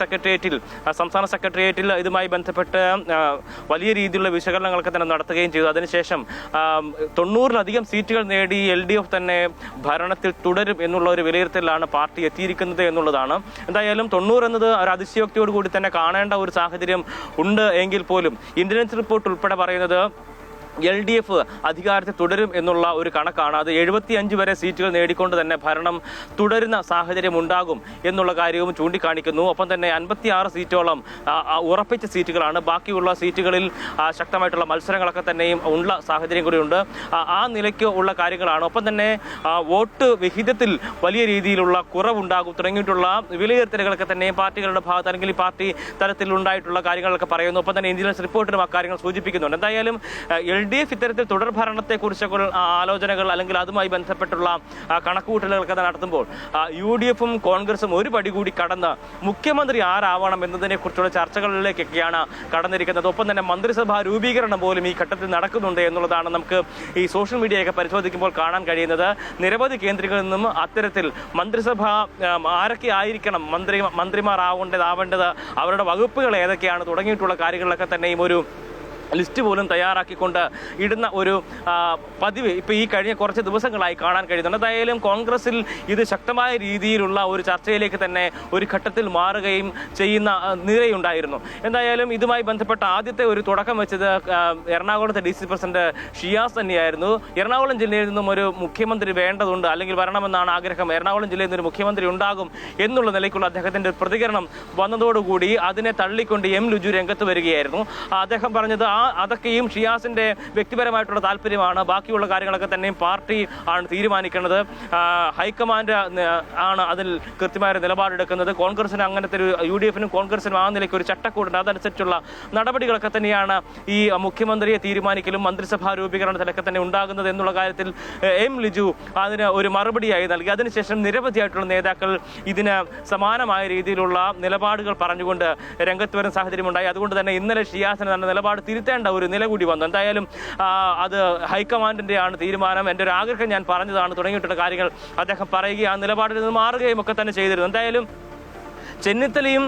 സംസ്ഥാന സെക്രട്ടേറിയറ്റിൽ ഇതുമായി ബന്ധപ്പെട്ട് വലിയ രീതിയിലുള്ള വിശകലനങ്ങളൊക്കെ തന്നെ നടത്തുകയും ചെയ്തു. അതിനുശേഷം 90-ലധികം സീറ്റുകൾ നേടി LDF തന്നെ ഭരണത്തിൽ തുടരും എന്നുള്ള ഒരു വിലയിരുത്തലിലാണ് പാർട്ടി എത്തിയിരിക്കുന്നത് എന്നുള്ളതാണ്. എന്തായാലും 90 എന്നത് ഒരു അതിശയോക്തിയോടുകൂടി തന്നെ കാണേണ്ട ഒരു സാഹചര്യം ഉണ്ട് എങ്കിൽ പോലും ഇന്റലിജൻസ് റിപ്പോർട്ട് ഉൾപ്പെടെ പറയുന്നത് LDF അധികാരത്തിൽ തുടരും എന്നുള്ള ഒരു കണക്കാണ്. അത് 75 വരെ സീറ്റുകൾ നേടിക്കൊണ്ട് തന്നെ ഭരണം തുടരുന്ന സാഹചര്യം ഉണ്ടാകും എന്നുള്ള കാര്യവും ചൂണ്ടിക്കാണിക്കുന്നു. ഒപ്പം തന്നെ 56 സീറ്റോളം ഉറപ്പിച്ച സീറ്റുകളാണ്. ബാക്കിയുള്ള സീറ്റുകളിൽ ശക്തമായിട്ടുള്ള മത്സരങ്ങളൊക്കെ തന്നെയും ഉള്ള സാഹചര്യം കൂടിയുണ്ട്. ആ നിലയ്ക്ക് ഉള്ള കാര്യങ്ങളാണ്. ഒപ്പം തന്നെ വോട്ട് വിഹിതത്തിൽ വലിയ രീതിയിലുള്ള കുറവുണ്ടാകും തുടങ്ങിയിട്ടുള്ള വിലയിരുത്തലുകളൊക്കെ തന്നെയും പാർട്ടികളുടെ ഭാഗത്ത് അല്ലെങ്കിൽ ഈ പാർട്ടി തലത്തിൽ ഉണ്ടായിട്ടുള്ള കാര്യങ്ങളൊക്കെ പറയുന്നു. ഒപ്പം തന്നെ ഇന്റലിജൻസ് റിപ്പോർട്ടിലും അക്കാര്യങ്ങൾ സൂചിപ്പിക്കുന്നുണ്ട്. എന്തായാലും LDF ഇത്തരത്തിൽ തുടർ ഭരണത്തെക്കുറിച്ചൊക്കെ ആലോചനകൾ അല്ലെങ്കിൽ അതുമായി ബന്ധപ്പെട്ടുള്ള കണക്കുകൂട്ടലുകളൊക്കെ നടത്തുമ്പോൾ UDF-ഉം കോൺഗ്രസും ഒരു പടി കൂടി കടന്ന് മുഖ്യമന്ത്രി ആരാവണം എന്നതിനെ കുറിച്ചുള്ള ചർച്ചകളിലേക്കൊക്കെയാണ് കടന്നിരിക്കുന്നത്. ഒപ്പം തന്നെ മന്ത്രിസഭാ രൂപീകരണം പോലും ഈ ഘട്ടത്തിൽ നടക്കുന്നുണ്ട് എന്നുള്ളതാണ് നമുക്ക് ഈ സോഷ്യൽ മീഡിയയൊക്കെ പരിശോധിക്കുമ്പോൾ കാണാൻ കഴിയുന്നത്. നിരവധി കേന്ദ്രങ്ങളിൽ നിന്നും അത്തരത്തിൽ മന്ത്രിസഭ ആരൊക്കെ ആയിരിക്കണം, മന്ത്രിമാർ ആവേണ്ടത്, അവരുടെ വകുപ്പുകൾ ഏതൊക്കെയാണ് തുടങ്ങിയിട്ടുള്ള കാര്യങ്ങളിലൊക്കെ തന്നെയും ഒരു ലിസ്റ്റ് പോലും തയ്യാറാക്കിക്കൊണ്ട് ഇടുന്ന ഒരു പതിവ് ഇപ്പോൾ ഈ കഴിഞ്ഞ കുറച്ച് ദിവസങ്ങളായി കാണാൻ കഴിയുന്നുണ്ട്. എന്തായാലും കോൺഗ്രസിൽ ഇത് ശക്തമായ രീതിയിലുള്ള ഒരു ചർച്ചയിലേക്ക് തന്നെ ഒരു ഘട്ടത്തിൽ മാറുകയും ചെയ്യുന്ന നിരയുണ്ടായിരുന്നു. എന്തായാലും ഇതുമായി ബന്ധപ്പെട്ട ആദ്യത്തെ ഒരു തുടക്കം വെച്ചത് എറണാകുളത്തെ DC പ്രസിഡന്റ് ഷിയാസ് തന്നെയായിരുന്നു. എറണാകുളം ജില്ലയിൽ നിന്നും ഒരു മുഖ്യമന്ത്രി വേണ്ടതുണ്ട് അല്ലെങ്കിൽ വരണമെന്നാണ് ആഗ്രഹം, എറണാകുളം ജില്ലയിൽ നിന്നൊരു മുഖ്യമന്ത്രി ഉണ്ടാകും എന്നുള്ള നിലയ്ക്കുള്ള അദ്ദേഹത്തിൻ്റെ പ്രതികരണം വന്നതോടുകൂടി അതിനെ തള്ളിക്കൊണ്ട് M. ലിജു രംഗത്ത് വരികയായിരുന്നു. അദ്ദേഹം പറഞ്ഞത് അതൊക്കെയും ഷിയാസിന്റെ വ്യക്തിപരമായിട്ടുള്ള താല്പര്യമാണ്, ബാക്കിയുള്ള കാര്യങ്ങളൊക്കെ തന്നെയും പാർട്ടി ആണ് തീരുമാനിക്കുന്നത്, ഹൈക്കമാൻഡ് ആണ് അതിൽ കൃത്യമായ നിലപാടെടുക്കുന്നത്. കോൺഗ്രസിന് അങ്ങനത്തെ ഒരു UDF-നും കോൺഗ്രസിനും ആ നിലയ്ക്ക് ഒരു ചട്ടക്കൂടുണ്ട്, അതനുസരിച്ചുള്ള നടപടികളൊക്കെ തന്നെയാണ് ഈ മുഖ്യമന്ത്രിയെ തീരുമാനിക്കലും മന്ത്രിസഭാ രൂപീകരണത്തിലൊക്കെ തന്നെ ഉണ്ടാകുന്നത് എന്നുള്ള കാര്യത്തിൽ M. ലിജു അതിന് ഒരു മറുപടിയായി നൽകി. അതിനുശേഷം നിരവധിയായിട്ടുള്ള നേതാക്കൾ ഇതിന് സമാനമായ രീതിയിലുള്ള നിലപാടുകൾ പറഞ്ഞുകൊണ്ട് രംഗത്ത് വരുന്ന സാഹചര്യമുണ്ടായി. അതുകൊണ്ട് തന്നെ ഇന്നലെ ഷിയാസിന് തന്നെ നിലപാട് തിരുത്തേണ്ട ഒരു നില കൂടി വന്നു. എന്തായാലും അത് ഹൈക്കമാൻഡിന്റെ ആണ് തീരുമാനം, എൻ്റെ ഒരു ആഗ്രഹം ഞാൻ പറഞ്ഞതാണ് തുടങ്ങിയിട്ടുള്ള കാര്യങ്ങൾ അദ്ദേഹം പറയുകയും ആ നിലപാടിൽ നിന്ന് മാറുകയും ഒക്കെ തന്നെ ചെയ്തിരുന്നു. എന്തായാലും ചെന്നിത്തലയും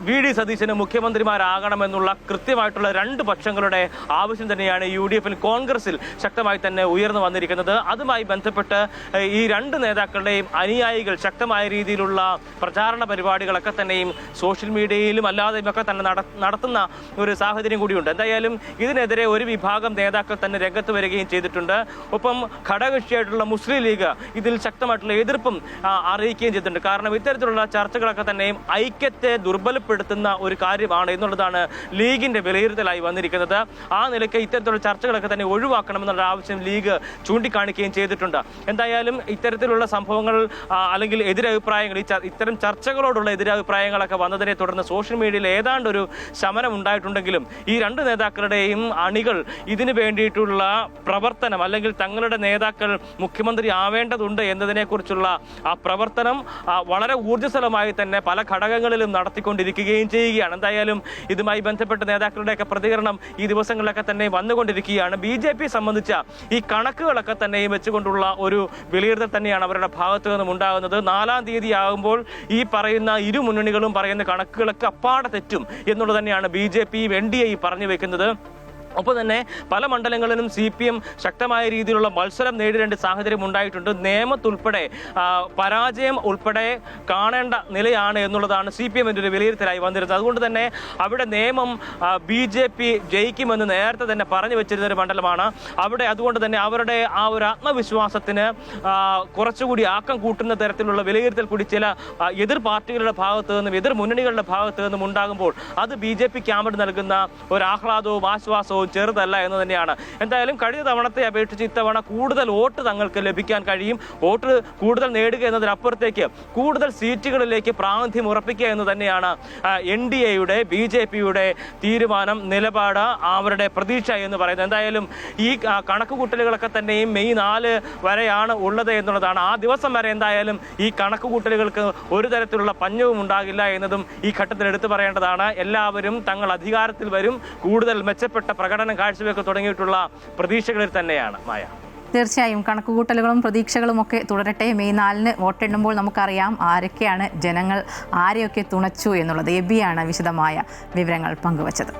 VD സതീശനും മുഖ്യമന്ത്രിമാരാകണമെന്നുള്ള കൃത്യമായിട്ടുള്ള രണ്ട് പക്ഷങ്ങളുടെ ആവശ്യം തന്നെയാണ് UDF-ൽ കോൺഗ്രസിൽ ശക്തമായി തന്നെ ഉയർന്നു വന്നിരിക്കുന്നത്. അതുമായി ബന്ധപ്പെട്ട് ഈ രണ്ട് നേതാക്കളുടെയും അനുയായികൾ ശക്തമായ രീതിയിലുള്ള പ്രചാരണ പരിപാടികളൊക്കെ തന്നെയും സോഷ്യൽ മീഡിയയിലും അല്ലാതെയും ഒക്കെ തന്നെ നടത്തുന്ന ഒരു സാഹചര്യം കൂടിയുണ്ട്. എന്തായാലും ഇതിനെതിരെ ഒരു വിഭാഗം നേതാക്കൾ തന്നെ രംഗത്ത് വരികയും ചെയ്തിട്ടുണ്ട്. ഒപ്പം ഘടകകക്ഷിയായിട്ടുള്ള മുസ്ലിം ലീഗ് ഇതിൽ ശക്തമായിട്ടുള്ള എതിർപ്പും അറിയിക്കുകയും ചെയ്തിട്ടുണ്ട്. കാരണം ഇത്തരത്തിലുള്ള ചർച്ചകളൊക്കെ തന്നെയും ഐക്യത്തെ ദുർബലപ്പെടുത്തുന്ന ഒരു കാര്യമാണ് എന്നുള്ളതാണ് ലീഗിന്റെ വിലയിരുത്തലായി വന്നിരിക്കുന്നത്. ആ നിലയ്ക്ക് ഇത്തരത്തിലുള്ള ചർച്ചകളൊക്കെ തന്നെ ഒഴിവാക്കണമെന്നുള്ള ആവശ്യം ലീഗ് ചൂണ്ടിക്കാണിക്കുകയും ചെയ്തിട്ടുണ്ട്. എന്തായാലും ഇത്തരത്തിലുള്ള സംഭവങ്ങൾ അല്ലെങ്കിൽ എതിരഭിപ്രായങ്ങൾ, ഇത്തരം ചർച്ചകളോടുള്ള എതിരഭിപ്രായങ്ങളൊക്കെ വന്നതിനെ തുടർന്ന് സോഷ്യൽ മീഡിയയിൽ ഏതാണ്ട് ഒരു ശമനം ഉണ്ടായിട്ടുണ്ടെങ്കിലും ഈ രണ്ട് നേതാക്കളുടെയും അണികൾ ഇതിനു വേണ്ടിയിട്ടുള്ള പ്രവർത്തനം അല്ലെങ്കിൽ തങ്ങളുടെ നേതാക്കൾ മുഖ്യമന്ത്രി ആവേണ്ടതുണ്ട് എന്നതിനെക്കുറിച്ചുള്ള ആ പ്രവർത്തനം വളരെ ഊർജ്ജസ്വലമായി തന്നെ പല ഘടകങ്ങളിലും നടത്തിക്കൊണ്ടിരിക്കുകയും ചെയ്യുകയാണ്. എന്തായാലും ഇതുമായി ബന്ധപ്പെട്ട നേതാക്കളുടെയൊക്കെ പ്രതികരണം ഈ ദിവസങ്ങളിലൊക്കെ തന്നെ വന്നുകൊണ്ടിരിക്കുകയാണ്. BJP സംബന്ധിച്ച ഈ കണക്കുകളൊക്കെ തന്നെയും വെച്ചുകൊണ്ടുള്ള ഒരു വിലയിരുത്തൽ തന്നെയാണ് അവരുടെ ഭാഗത്തു നിന്നും ഉണ്ടാകുന്നത്. 4-ാം തീയതി ആകുമ്പോൾ ഈ പറയുന്ന ഇരു മുന്നണികളും പറയുന്ന കണക്കുകളൊക്കെ അപ്പാടെ തെറ്റും എന്നുള്ളത് തന്നെയാണ് BJPയും NDA പറഞ്ഞു വെക്കുന്നത്. ഒപ്പം തന്നെ പല മണ്ഡലങ്ങളിലും CPM ശക്തമായ രീതിയിലുള്ള മത്സരം നേരിടേണ്ട സാഹചര്യം ഉണ്ടായിട്ടുണ്ട്. നേമത്തുൾപ്പെടെ പരാജയം ഉൾപ്പെടെ കാണേണ്ട നിലയാണ് എന്നുള്ളതാണ് CPM-ന്റെ ഒരു വിലയിരുത്തലായി വന്നിരുന്നത്. അതുകൊണ്ട് തന്നെ അവിടെ നേമം BJP ജയിക്കുമെന്ന് നേരത്തെ തന്നെ പറഞ്ഞു വെച്ചിരുന്ന ഒരു മണ്ഡലമാണ്. അവിടെ അതുകൊണ്ട് തന്നെ അവരുടെ ആ ഒരു ആത്മവിശ്വാസത്തിന് കുറച്ചുകൂടി ആക്കം കൂട്ടുന്ന തരത്തിലുള്ള വിലയിരുത്തൽ കൂടി ചില എതിർ പാർട്ടികളുടെ ഭാഗത്തു നിന്നും എതിർ മുന്നണികളുടെ ഭാഗത്തു നിന്നും ഉണ്ടാകുമ്പോൾ അത് BJP ക്യാമ്പിന് നൽകുന്ന ഒരു ആഹ്ലാദവും ആശ്വാസവും ചെറുതല്ല എന്ന് തന്നെയാണ്. എന്തായാലും കഴിഞ്ഞ തവണത്തെ അപേക്ഷിച്ച് ഇത്തവണ കൂടുതൽ വോട്ട് തങ്ങൾക്ക് ലഭിക്കാൻ കഴിയും. വോട്ട് കൂടുതൽ നേടുക എന്നതിനപ്പുറത്തേക്ക് കൂടുതൽ സീറ്റുകളിലേക്ക് പ്രാതിനിധ്യം ഉറപ്പിക്കുക എന്ന് തന്നെയാണ് NDA-യുടെ BJP-യുടെ തീരുമാനം, നിലപാട്, അവരുടെ പ്രതീക്ഷ എന്ന് പറയുന്നത്. എന്തായാലും ഈ കണക്കുകൂട്ടലുകളൊക്കെ തന്നെയും മെയ് 4 വരെയാണ് ഉള്ളത് എന്നുള്ളതാണ്. ആ ദിവസം വരെ എന്തായാലും ഈ കണക്കുകൂട്ടലുകൾക്ക് ഒരു തരത്തിലുള്ള പഞ്ഞവും ഉണ്ടാകില്ല എന്നതും ഈ ഘട്ടത്തിൽ എടുത്തു പറയേണ്ടതാണ്. എല്ലാവരും തങ്ങൾ അധികാരത്തിൽ വരും, കൂടുതൽ മെച്ചപ്പെട്ട പ്രകടനം കാഴ്ചവെക്കാൻ തുടങ്ങിയിട്ടുള്ള പ്രതീക്ഷകളിൽ തന്നെയാണ് മായ. തീർച്ചയായും കണക്കുകൂട്ടലുകളും പ്രതീക്ഷകളും ഒക്കെ തുടരട്ടെ. മെയ് 4-ന് വോട്ടെണ്ണുമ്പോൾ നമുക്കറിയാം ആരൊക്കെയാണ് ജനങ്ങൾ ആരെയൊക്കെ തുണച്ചു എന്നുള്ളത്. എബിയാണ് വിശദമായ വിവരങ്ങൾ പങ്കുവച്ചത്.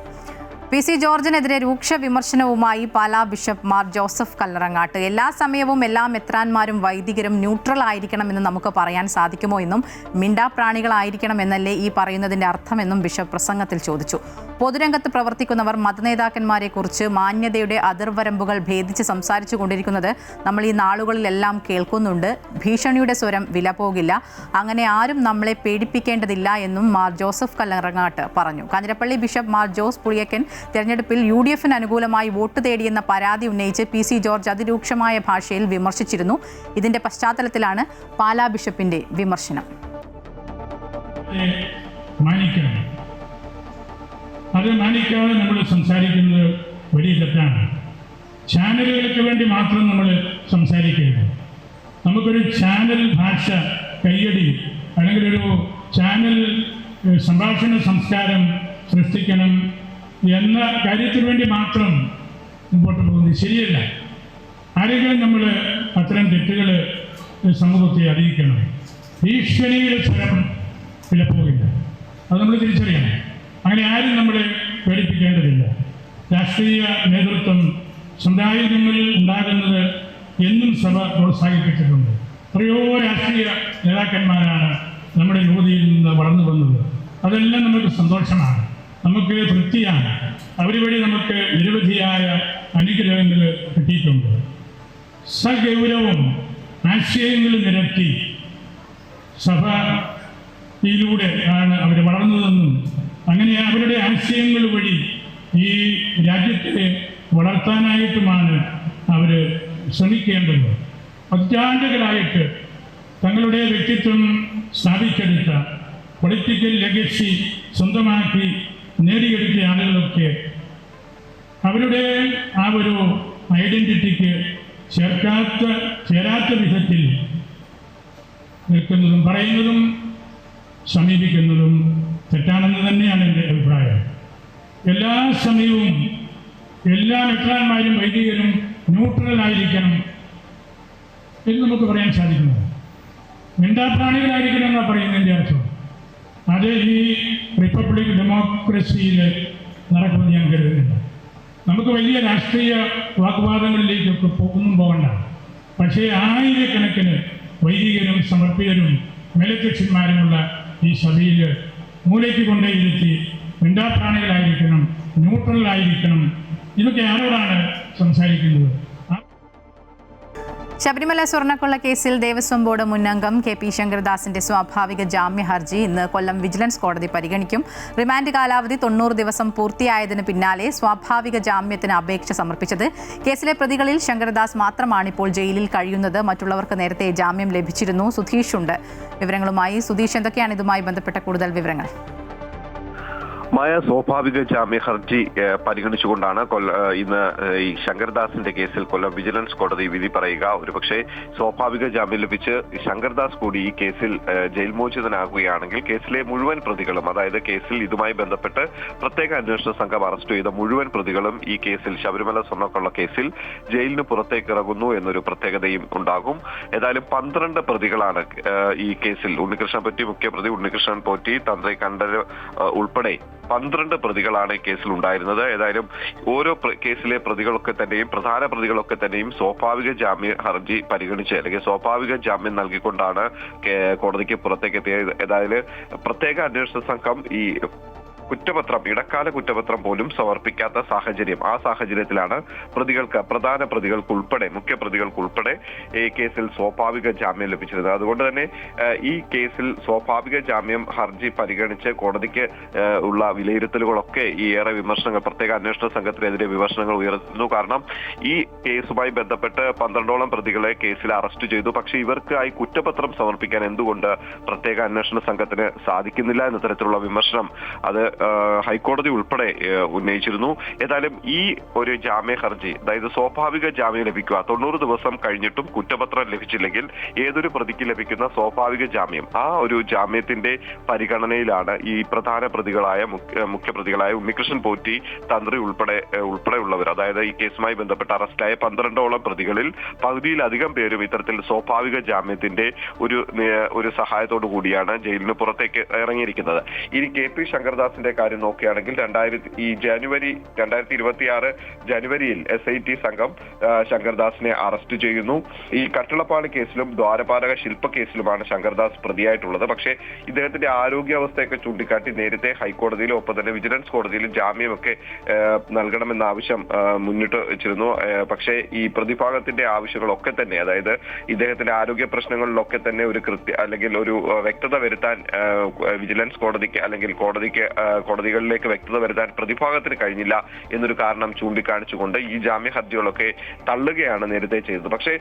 PC ജോർജിനെതിരെ രൂക്ഷ വിമർശനവുമായി പാലാ ബിഷപ്പ് മാർ ജോസഫ് കല്ലറങ്ങാട്ട്. എല്ലാ സമയവും എല്ലാ മെത്രാന്മാരും വൈദികരും ന്യൂട്രൽ ആയിരിക്കണമെന്ന് നമുക്ക് പറയാൻ സാധിക്കുമോ എന്നും മിണ്ടാപ്രാണികളായിരിക്കണമെന്നല്ലേ ഈ പറയുന്നതിന്റെ അർത്ഥമെന്നും ബിഷപ്പ് പ്രസംഗത്തിൽ ചോദിച്ചു. പൊതുരംഗത്ത് പ്രവർത്തിക്കുന്നവർ മതനേതാക്കന്മാരെക്കുറിച്ച് മാന്യതയുടെ അതിർവരമ്പുകൾ ഭേദിച്ച് സംസാരിച്ചു കൊണ്ടിരിക്കുന്നത് നമ്മൾ ഈ നാളുകളിലെല്ലാം കേൾക്കുന്നുണ്ട്. ഭീഷണിയുടെ സ്വരം വില പോകില്ല. അങ്ങനെ ആരും നമ്മളെ പേടിപ്പിക്കേണ്ടതില്ല എന്നും മാർ ജോസഫ് കല്ലറങ്ങാട്ട് പറഞ്ഞു. കാഞ്ഞിരപ്പള്ളി ബിഷപ്പ് മാർ ജോസ് പുളിയക്കൻ തെരഞ്ഞെടുപ്പിൽ UDFന് അനുകൂലമായി വോട്ട് തേടിയെന്ന പരാതി ഉന്നയിച്ച് PC ജോർജ് അതിരൂക്ഷമായ ഭാഷയിൽ വിമർശിച്ചിരുന്നു. ഇതിന്റെ പശ്ചാത്തലത്തിലാണ് പാലാ ബിഷപ്പിന്റെ വിമർശനം. അത് മാനിക്കാതെ നമ്മൾ സംസാരിക്കുന്നത് വലിയ തെറ്റാണ്. ചാനലുകൾക്ക് വേണ്ടി മാത്രം നമ്മൾ സംസാരിക്കരുത്. നമുക്കൊരു ചാനൽ ഭാഷ കയ്യടി അല്ലെങ്കിൽ ഒരു ചാനൽ സംഭാഷണ സംസ്കാരം സൃഷ്ടിക്കണം എന്ന കാര്യത്തിന് വേണ്ടി മാത്രം മുമ്പോട്ട് പോകുന്നത് ശരിയല്ല. ആരെങ്കിലും നമ്മൾ അത്തരം തെറ്റുകൾ സമൂഹത്തെ അറിയിക്കണം. ഭീഷണിയുടെ സ്വരം വിലപ്പോകില്ല. അത് നമ്മൾ തിരിച്ചറിയണം. അങ്ങനെ ആരും നമ്മളെ പേടിപ്പിക്കേണ്ടതില്ല. രാഷ്ട്രീയ നേതൃത്വം സമുദായങ്ങളിൽ ഉണ്ടാകുന്നത് എന്നും സഭ പ്രോത്സാഹിപ്പിച്ചിട്ടുണ്ട്. എത്രയോ രാഷ്ട്രീയ നേതാക്കന്മാരാണ് നമ്മുടെ യുവതിയിൽ നിന്ന് വളർന്നു വന്നത്. അതെല്ലാം നമുക്ക് സന്തോഷമാണ്, നമുക്ക് തൃപ്തിയാണ്. അവർ വഴി നമുക്ക് നിരവധിയായ അനുഗ്രഹങ്ങൾ കിട്ടിയിട്ടുണ്ട്. സഗൗരവം ആശയങ്ങൾ നിരത്തി സഭയിലൂടെ ആണ് അവർ വളർന്നതെന്നും അങ്ങനെ അവരുടെ ആശയങ്ങൾ വഴി ഈ രാജ്യത്തെ വളർത്താനായിട്ടുമാണ് അവർ ശ്രമിക്കേണ്ടത്. പതിറ്റാണ്ടുകളായിട്ട് തങ്ങളുടെ വ്യക്തിത്വം സ്ഥാപിച്ചെടുത്ത പൊളിറ്റിക്കൽ ലെഗസി സ്വന്തമാക്കി നേടിയെടുത്ത ആളുകളൊക്കെ അവരുടെ ആ ഒരു ഐഡന്റിറ്റിക്ക് ചേരാത്ത വിധത്തിൽ നിൽക്കുന്നതും പറയുന്നതും സമീപിക്കുന്നതും തെറ്റാണെന്ന് തന്നെയാണ് എൻ്റെ അഭിപ്രായം. എല്ലാ സമയവും എല്ലാ മെത്രാന്മാരും വൈദികരും ന്യൂട്രലായിരിക്കണം എന്ന് നമുക്ക് പറയാൻ സാധിക്കുന്നത്. മിണ്ടാപ്രാണികളായിരിക്കണം എന്നാണ് പറയുന്നതിൻ്റെ അർത്ഥം. അത് ഈ റിപ്പബ്ലിക് ഡെമോക്രസിയിൽ നടക്കുമെന്ന് ഞാൻ കരുതുന്നില്ല. നമുക്ക് വലിയ രാഷ്ട്രീയ വാഗ്വാദങ്ങളിലേക്കൊക്കെ പോകണ്ട. പക്ഷേ ആയിരക്കണക്കിന് വൈദികരും സമർപ്പിതരും മേലധ്യക്ഷന്മാരുമുള്ള ഈ സഭയിൽ മൂലയ്ക്ക് കൊണ്ടേയിരുത്തി മിണ്ടാപ്രാണികളായിരിക്കണം, ന്യൂട്രലായിരിക്കണം. ഇതൊക്കെ ആരോടാണ് സംസാരിക്കുന്നത്? ശബരിമല സ്വർണ്ണക്കൊള്ള കേസിൽ ദേവസ്വം ബോർഡ് മുൻ അംഗം KP ശങ്കരദാസിന്റെ സ്വാഭാവിക ജാമ്യ ഹർജി ഇന്ന് കൊല്ലം വിജിലൻസ് കോടതി പരിഗണിക്കും. റിമാൻഡ് കാലാവധി 90 ദിവസം പൂർത്തിയായതിന് പിന്നാലെ സ്വാഭാവിക ജാമ്യത്തിന് അപേക്ഷ സമർപ്പിച്ചത്. കേസിലെ പ്രതികളിൽ ശങ്കരദാസ് മാത്രമാണ് ഇപ്പോൾ ജയിലിൽ കഴിയുന്നത്. മറ്റുള്ളവർക്ക് നേരത്തെ ജാമ്യം ലഭിച്ചിരുന്നു. സുധീഷ് ഉണ്ട് വിവരങ്ങളുമായി. സുധീഷ്, എന്തൊക്കെയാണ് ഇതുമായി ബന്ധപ്പെട്ട കൂടുതൽ വിവരങ്ങൾ? സ്വാഭാവിക ജാമ്യ ഹർജി പരിഗണിച്ചുകൊണ്ടാണ് ഇന്ന് ഈ ശങ്കർദാസിന്റെ കേസിൽ കൊല്ലം വിജിലൻസ് കോടതി വിധി പറയുക. ഒരുപക്ഷെ സ്വാഭാവിക ജാമ്യം ലഭിച്ച് ശങ്കർദാസ് കൂടി ഈ കേസിൽ ജയിൽ മോചിതനാകുകയാണെങ്കിൽ കേസിലെ മുഴുവൻ പ്രതികളും, അതായത് കേസിൽ ഇതുമായി ബന്ധപ്പെട്ട് പ്രത്യേക അന്വേഷണ സംഘം അറസ്റ്റ് ചെയ്ത മുഴുവൻ പ്രതികളും ഈ കേസിൽ ശബരിമല സ്വർണ്ണക്കൊള്ള കേസിൽ ജയിലിന് പുറത്തേക്ക് ഇറങ്ങുന്നു എന്നൊരു പ്രത്യേകതയും ഉണ്ടാകും. ഏതായാലും 12 പ്രതികളാണ് ഈ കേസിൽ. ഉണ്ണികൃഷ്ണൻ പോറ്റി മുഖ്യപ്രതി, ഉണ്ണികൃഷ്ണൻ പോറ്റി, തന്ത്രി കണ്ഠര് ഉൾപ്പെടെ 12 പ്രതികളാണ് ഈ കേസിൽ ഉണ്ടായിരുന്നത്. ഏതായാലും ഓരോ കേസിലെ പ്രതികളൊക്കെ തന്നെയും, പ്രധാന പ്രതികളൊക്കെ തന്നെയും സ്വാഭാവിക ജാമ്യ ഹർജി പരിഗണിച്ച് അല്ലെങ്കിൽ സ്വാഭാവിക ജാമ്യം നൽകിക്കൊണ്ടാണ് കോടതിക്ക് പുറത്തേക്ക് എത്തിയത്. ഏതായാലും പ്രത്യേക അന്വേഷണ സംഘം ഈ കുറ്റപത്രം, ഇടക്കാല കുറ്റപത്രം പോലും സമർപ്പിക്കാത്ത സാഹചര്യം. ആ സാഹചര്യത്തിലാണ് പ്രധാന പ്രതികൾക്കുൾപ്പെടെ, മുഖ്യപ്രതികൾക്കുൾപ്പെടെ ഈ കേസിൽ സ്വാഭാവിക ജാമ്യം ലഭിച്ചിരുന്നത്. അതുകൊണ്ട് തന്നെ ഈ കേസിൽ സ്വാഭാവിക ജാമ്യം ഹർജി പരിഗണിച്ച് കോടതിക്ക് ഉള്ള വിലയിരുത്തലുകളൊക്കെ ഈ ഏറെ വിമർശനങ്ങൾ, പ്രത്യേക അന്വേഷണ സംഘത്തിനെതിരെ വിമർശനങ്ങൾ ഉയർത്തുന്നു. കാരണം ഈ കേസുമായി ബന്ധപ്പെട്ട് 12ഓളം പ്രതികളെ കേസിൽ അറസ്റ്റ് ചെയ്തു. പക്ഷേ ഇവർക്കായി കുറ്റപത്രം സമർപ്പിക്കാൻ എന്തുകൊണ്ട് പ്രത്യേക അന്വേഷണ സംഘത്തിന് സാധിക്കുന്നില്ല എന്ന തരത്തിലുള്ള വിമർശനം അത് ഹൈക്കോടതി ഉൾപ്പെടെ ഉന്നയിച്ചിരുന്നു. ഏതായാലും ഈ ഒരു ജാമ്യ ഹർജി, അതായത് സ്വാഭാവിക ജാമ്യം ലഭിക്കുക, 90 ദിവസം കഴിഞ്ഞിട്ടും കുറ്റപത്രം ലഭിച്ചില്ലെങ്കിൽ ഏതൊരു പ്രതിക്ക് ലഭിക്കുന്ന സ്വാഭാവിക ജാമ്യം, ആ ഒരു ജാമ്യത്തിന്റെ പരിഗണനയിലാണ് ഈ പ്രധാന പ്രതികളായ മുഖ്യപ്രതികളായ ഉണ്ണികൃഷ്ണൻ പോറ്റി, തന്ത്രി ഉൾപ്പെടെയുള്ളവർ, അതായത് ഈ കേസുമായി ബന്ധപ്പെട്ട് അറസ്റ്റായ 12ഓളം പ്രതികളിൽ പകുതിയിലധികം പേരും ഇത്തരത്തിൽ സ്വാഭാവിക ജാമ്യത്തിന്റെ ഒരു സഹായത്തോടു കൂടിയാണ് ജയിലിന് പുറത്തേക്ക് ഇറങ്ങിയിരിക്കുന്നത്. ഇനി KP ശങ്കർദാസിന്റെ കേസിലെ കാര്യം നോക്കുകയാണെങ്കിൽ ജനുവരി 2026 ജനുവരിയിൽ SIT സംഘം ശങ്കർദാസിനെ അറസ്റ്റ് ചെയ്യുന്നു. ഈ കട്ടിളപ്പാളി കേസിലും ദ്വാരപാലക ശില്പ കേസിലുമാണ് ശങ്കർദാസ് പ്രതിയായിട്ടുള്ളത്. പക്ഷേ ഇദ്ദേഹത്തിന്റെ ആരോഗ്യാവസ്ഥയൊക്കെ ചൂണ്ടിക്കാട്ടി നേരത്തെ ഹൈക്കോടതിയിലും ഒപ്പം തന്നെ വിജിലൻസ് കോടതിയിലും ജാമ്യമൊക്കെ നൽകണമെന്ന ആവശ്യം മുന്നിട്ട് വെച്ചിരുന്നു. പക്ഷേ ഈ പ്രതിഭാഗത്തിന്റെ ആവശ്യങ്ങളൊക്കെ തന്നെ, അതായത് ഇദ്ദേഹത്തിന്റെ ആരോഗ്യ പ്രശ്നങ്ങളിലൊക്കെ തന്നെ ഒരു അല്ലെങ്കിൽ ഒരു വ്യക്തത വരുത്താൻ വിജിലൻസ് കോടതിക്ക് അല്ലെങ്കിൽ കോടതികളിലേക്ക് വ്യക്തത വരുത്താൻ പ്രതിഭാഗത്തിന് കഴിഞ്ഞില്ല എന്നൊരു കാരണം ചൂണ്ടിക്കാണിച്ചുകൊണ്ട് ഈ ജാമ്യ ഹർജികളൊക്കെ തള്ളുകയാണ് നേരത്തെ ചെയ്തത്. പക്ഷേ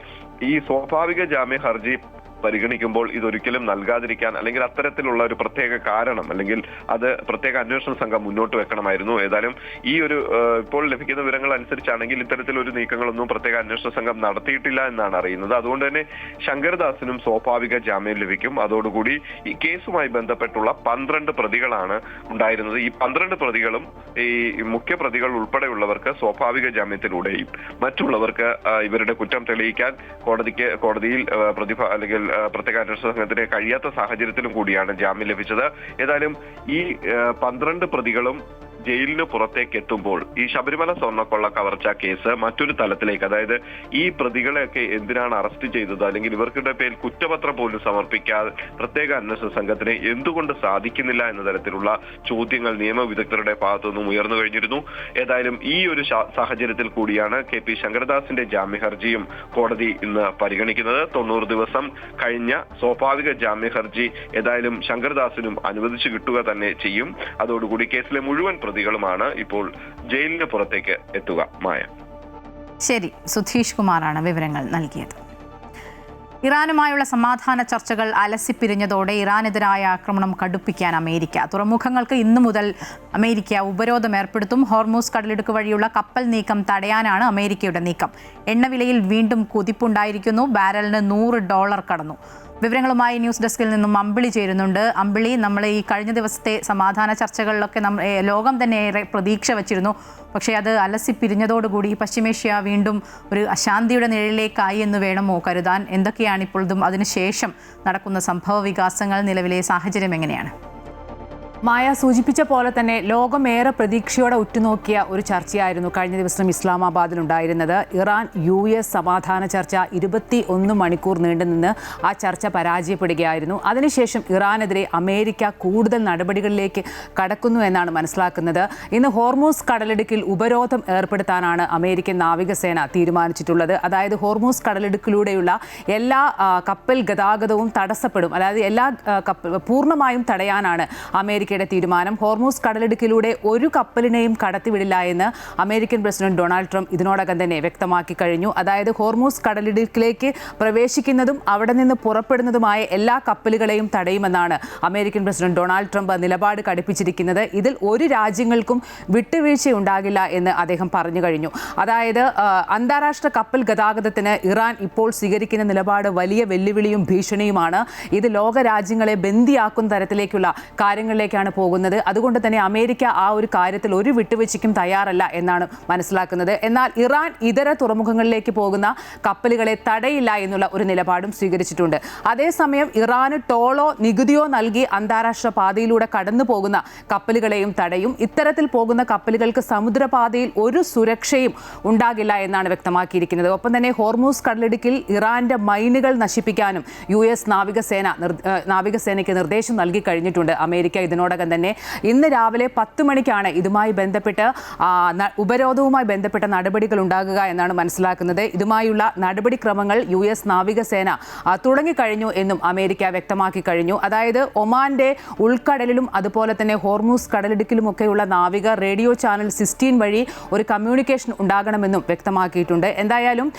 ഈ സ്വാഭാവിക ജാമ്യ ഹർജി പരിഗണിക്കുമ്പോൾ ഇതൊരിക്കലും നൽകാതിരിക്കാൻ അല്ലെങ്കിൽ അത്തരത്തിലുള്ള ഒരു പ്രത്യേക കാരണം അല്ലെങ്കിൽ അത് പ്രത്യേക അന്വേഷണ സംഘം മുന്നോട്ട് വെക്കണമായിരുന്നു. ഏതായാലും ഈ ഒരു ഇപ്പോൾ ലഭിക്കുന്ന വിവരങ്ങൾ അനുസരിച്ചാണെങ്കിൽ ഇത്തരത്തിലൊരു നീക്കങ്ങളൊന്നും പ്രത്യേക അന്വേഷണ സംഘം നടത്തിയിട്ടില്ല എന്നാണ് അറിയുന്നത്. അതുകൊണ്ട് തന്നെ ശങ്കർദാസിനും സ്വാഭാവിക ജാമ്യം ലഭിക്കും. അതോടുകൂടി ഈ കേസുമായി ബന്ധപ്പെട്ടുള്ള 12 പ്രതികളാണ് ഉണ്ടായിരുന്നത്. ഈ 12 പ്രതികളും ഈ മുഖ്യ പ്രതികൾ ഉൾപ്പെടെയുള്ളവർക്ക് സ്വാഭാവിക ജാമ്യത്തിലൂടെയും മറ്റുള്ളവർക്ക് ഇവരുടെ കുറ്റം തെളിയിക്കാൻ കോടതിയിൽ അല്ലെങ്കിൽ പ്രത്യേക അന്വേഷണ സംഘത്തിന് കഴിയാത്ത സാഹചര്യത്തിലും കൂടിയാണ് ജാമ്യം ലഭിച്ചത്. ഏതായാലും ഈ 12 പ്രതികളും ജയിലിന് പുറത്തേക്ക് എത്തുമ്പോൾ ഈ ശബരിമല സ്വർണ്ണക്കൊള്ള കവർച്ച കേസ് മറ്റൊരു തലത്തിലേക്ക്, അതായത് ഈ പ്രതികളെയൊക്കെ എന്തിനാണ് അറസ്റ്റ് ചെയ്തത്, അല്ലെങ്കിൽ ഇവർക്കിടെ പേരിൽ കുറ്റപത്രം പോലും സമർപ്പിക്കാതെ പ്രത്യേക അന്വേഷണ സംഘത്തിന് എന്തുകൊണ്ട് സാധിക്കുന്നില്ല എന്ന തരത്തിലുള്ള ചോദ്യങ്ങൾ നിയമവിദഗ്ധരുടെ ഭാഗത്തുനിന്നും ഉയർന്നു കഴിഞ്ഞിരുന്നു. ഏതായാലും ഈ ഒരു സാഹചര്യത്തിൽ കൂടിയാണ് KP ശങ്കർദാസിന്റെ ജാമ്യ ഹർജിയും കോടതി ഇന്ന് പരിഗണിക്കുന്നത്. 90 ദിവസം കഴിഞ്ഞ സ്വാഭാവിക ജാമ്യ ഹർജി ഏതായാലും ശങ്കർദാസിനും അനുവദിച്ചു കിട്ടുക തന്നെ ചെയ്യും. അതോടുകൂടി കേസിലെ മുഴുവൻ പ്രതികളുമാണ് ഇപ്പോൾ ജയിലിന് പുറത്തേക്ക് എത്തുക. മായ. ശരി, സുധീഷ് കുമാറാണ് വിവരങ്ങൾ നൽകിയത്. ഇറാനുമായുള്ള സമാധാന ചർച്ചകൾ അലസിപ്പിരിഞ്ഞതോടെ ഇറാനെതിരായ ആക്രമണം കടുപ്പിക്കാൻ അമേരിക്ക. തുറമുഖങ്ങൾക്ക് ഇന്നു മുതൽ അമേരിക്ക ഉപരോധം ഏർപ്പെടുത്തും. ഹോർമൂസ് കടലിടുക്ക് വഴിയുള്ള കപ്പൽ നീക്കം തടയാനാണ് അമേരിക്കയുടെ നീക്കം. എണ്ണവിലയിൽ വീണ്ടും കുതിപ്പുണ്ടായിരിക്കുന്നു. ബാരലിന് $100 കടന്നു. വിവരങ്ങളുമായി ന്യൂസ് ഡെസ്കിൽ നിന്നും അമ്പിളി ചേരുന്നുണ്ട്. അമ്പിളി, നമ്മൾ ഈ കഴിഞ്ഞ ദിവസത്തെ സമാധാന ചർച്ചകളിലൊക്കെ ലോകം തന്നെ ഏറെ പ്രതീക്ഷ വച്ചിരുന്നു. പക്ഷേ അത് അലസിപ്പിരിഞ്ഞതോടുകൂടി പശ്ചിമേഷ്യ വീണ്ടും ഒരു അശാന്തിയുടെ നിഴലിലേക്കായി എന്ന് വേണമോ കരുതാൻ? എന്തൊക്കെയാണ് ഇപ്പോഴും അതിനുശേഷം നടക്കുന്ന സംഭവ വികാസങ്ങൾ? നിലവിലെ സാഹചര്യം എങ്ങനെയാണ്? മായ സൂചിപ്പിച്ച പോലെ തന്നെ ലോകമേറെ പ്രതീക്ഷയോടെ ഉറ്റുനോക്കിയ ഒരു ചർച്ചയായിരുന്നു കഴിഞ്ഞ ദിവസം ഇസ്ലാമാബാദിലുണ്ടായിരുന്നത്. ഇറാൻ US സമാധാന ചർച്ച 21 മണിക്കൂർ നീണ്ടുനിന്ന് ആ ചർച്ച പരാജയപ്പെടുകയായിരുന്നു. അതിനുശേഷം ഇറാനെതിരെ അമേരിക്ക കൂടുതൽ നടപടികളിലേക്ക് കടക്കുന്നു എന്നാണ് മനസ്സിലാക്കുന്നത്. ഇന്ന് ഹോർമൂസ് കടലിടുക്കിൽ ഉപരോധം ഏർപ്പെടുത്താനാണ് അമേരിക്കൻ നാവികസേന തീരുമാനിച്ചിട്ടുള്ളത്. അതായത് ഹോർമൂസ് കടലിടുക്കിലൂടെയുള്ള എല്ലാ കപ്പൽ ഗതാഗതവും തടസ്സപ്പെടും. അതായത് എല്ലാ പൂർണ്ണമായും തടയാനാണ് അമേരിക്കയുടെ തീരുമാനം. ഹോർമൂസ് കടലിടുക്കിലൂടെ ഒരു കപ്പലിനെയും കടത്തിവിടില്ല എന്ന് അമേരിക്കൻ പ്രസിഡന്റ് ഡൊണാൾഡ് ട്രംപ് ഇതിനോടകം തന്നെ വ്യക്തമാക്കി കഴിഞ്ഞു. അതായത് ഹോർമൂസ് കടലിടുക്കിലേക്ക് പ്രവേശിക്കുന്നതും അവിടെ നിന്ന് പുറപ്പെടുന്നതുമായ എല്ലാ കപ്പലുകളെയും തടയുമെന്നാണ് അമേരിക്കൻ പ്രസിഡന്റ് ഡൊണാൾഡ് ട്രംപ് നിലപാട് കടുപ്പിച്ചിരിക്കുന്നത്. ഇതിൽ ഒരു രാജ്യങ്ങൾക്കും വിട്ടുവീഴ്ചയുണ്ടാകില്ല എന്ന് അദ്ദേഹം പറഞ്ഞു കഴിഞ്ഞു. അതായത് അന്താരാഷ്ട്ര കപ്പൽ ഗതാഗതത്തിന് ഇറാൻ ഇപ്പോൾ സ്വീകരിക്കുന്ന നിലപാട് വലിയ വെല്ലുവിളിയും ഭീഷണിയുമാണ്. ഇത് ലോക രാജ്യങ്ങളെ ബന്ദിയാക്കുന്ന തരത്തിലേക്കുള്ള കാര്യങ്ങളിലേക്ക് പോകുന്നത്. അതുകൊണ്ട് തന്നെ അമേരിക്ക ആ ഒരു കാര്യത്തിൽ ഒരു വിട്ടുവീഴ്ചയ്ക്കും തയ്യാറല്ല എന്നാണ് മനസ്സിലാക്കുന്നത്. എന്നാൽ ഇറാൻ ഇതര തുറമുഖങ്ങളിലേക്ക് പോകുന്ന കപ്പലുകളെ തടയില്ല എന്നുള്ള ഒരു നിലപാടും സ്വീകരിച്ചിട്ടുണ്ട്. അതേസമയം ഇറാന് ടോളോ നികുതിയോ നൽകി അന്താരാഷ്ട്ര പാതയിലൂടെ കടന്നു പോകുന്ന കപ്പലുകളെയും തടയും. ഇത്തരത്തിൽ പോകുന്ന കപ്പലുകൾക്ക് സമുദ്രപാതയിൽ ഒരു സുരക്ഷയും ഉണ്ടാകില്ല എന്നാണ് വ്യക്തമാക്കിയിരിക്കുന്നത്. ഒപ്പം തന്നെ ഹോർമൂസ് കടലിടുക്കിൽ ഇറാന്റെ മൈനുകൾ നശിപ്പിക്കാനും US നാവികസേനയ്ക്ക് നിർദ്ദേശം നൽകി കഴിഞ്ഞിട്ടുണ്ട് അമേരിക്ക. ഇതിനോടകം തന്നെ ഇന്ന് രാവിലെ 10 മണിക്കാണ് ഇതുമായി ബന്ധപ്പെട്ട് ഉപരോധവുമായി ബന്ധപ്പെട്ട നടപടികൾ ഉണ്ടാകുക എന്നാണ് മനസ്സിലാക്കുന്നത്. ഇതുമായുള്ള നടപടിക്രമങ്ങൾ US നാവികസേന തുടങ്ങിക്കഴിഞ്ഞു എന്നും അമേരിക്ക വ്യക്തമാക്കി കഴിഞ്ഞു. അതായത് ഒമാന്റെ ഉൾക്കടലിലും അതുപോലെ തന്നെ ഹോർമൂസ് കടലിടുക്കിലുമൊക്കെയുള്ള നാവികർ റേഡിയോ ചാനൽ 16 വഴി ഒരു കമ്മ്യൂണിക്കേഷൻ ഉണ്ടാകണമെന്നും വ്യക്തമാക്കിയിട്ടുണ്ട്. എന്തായാലും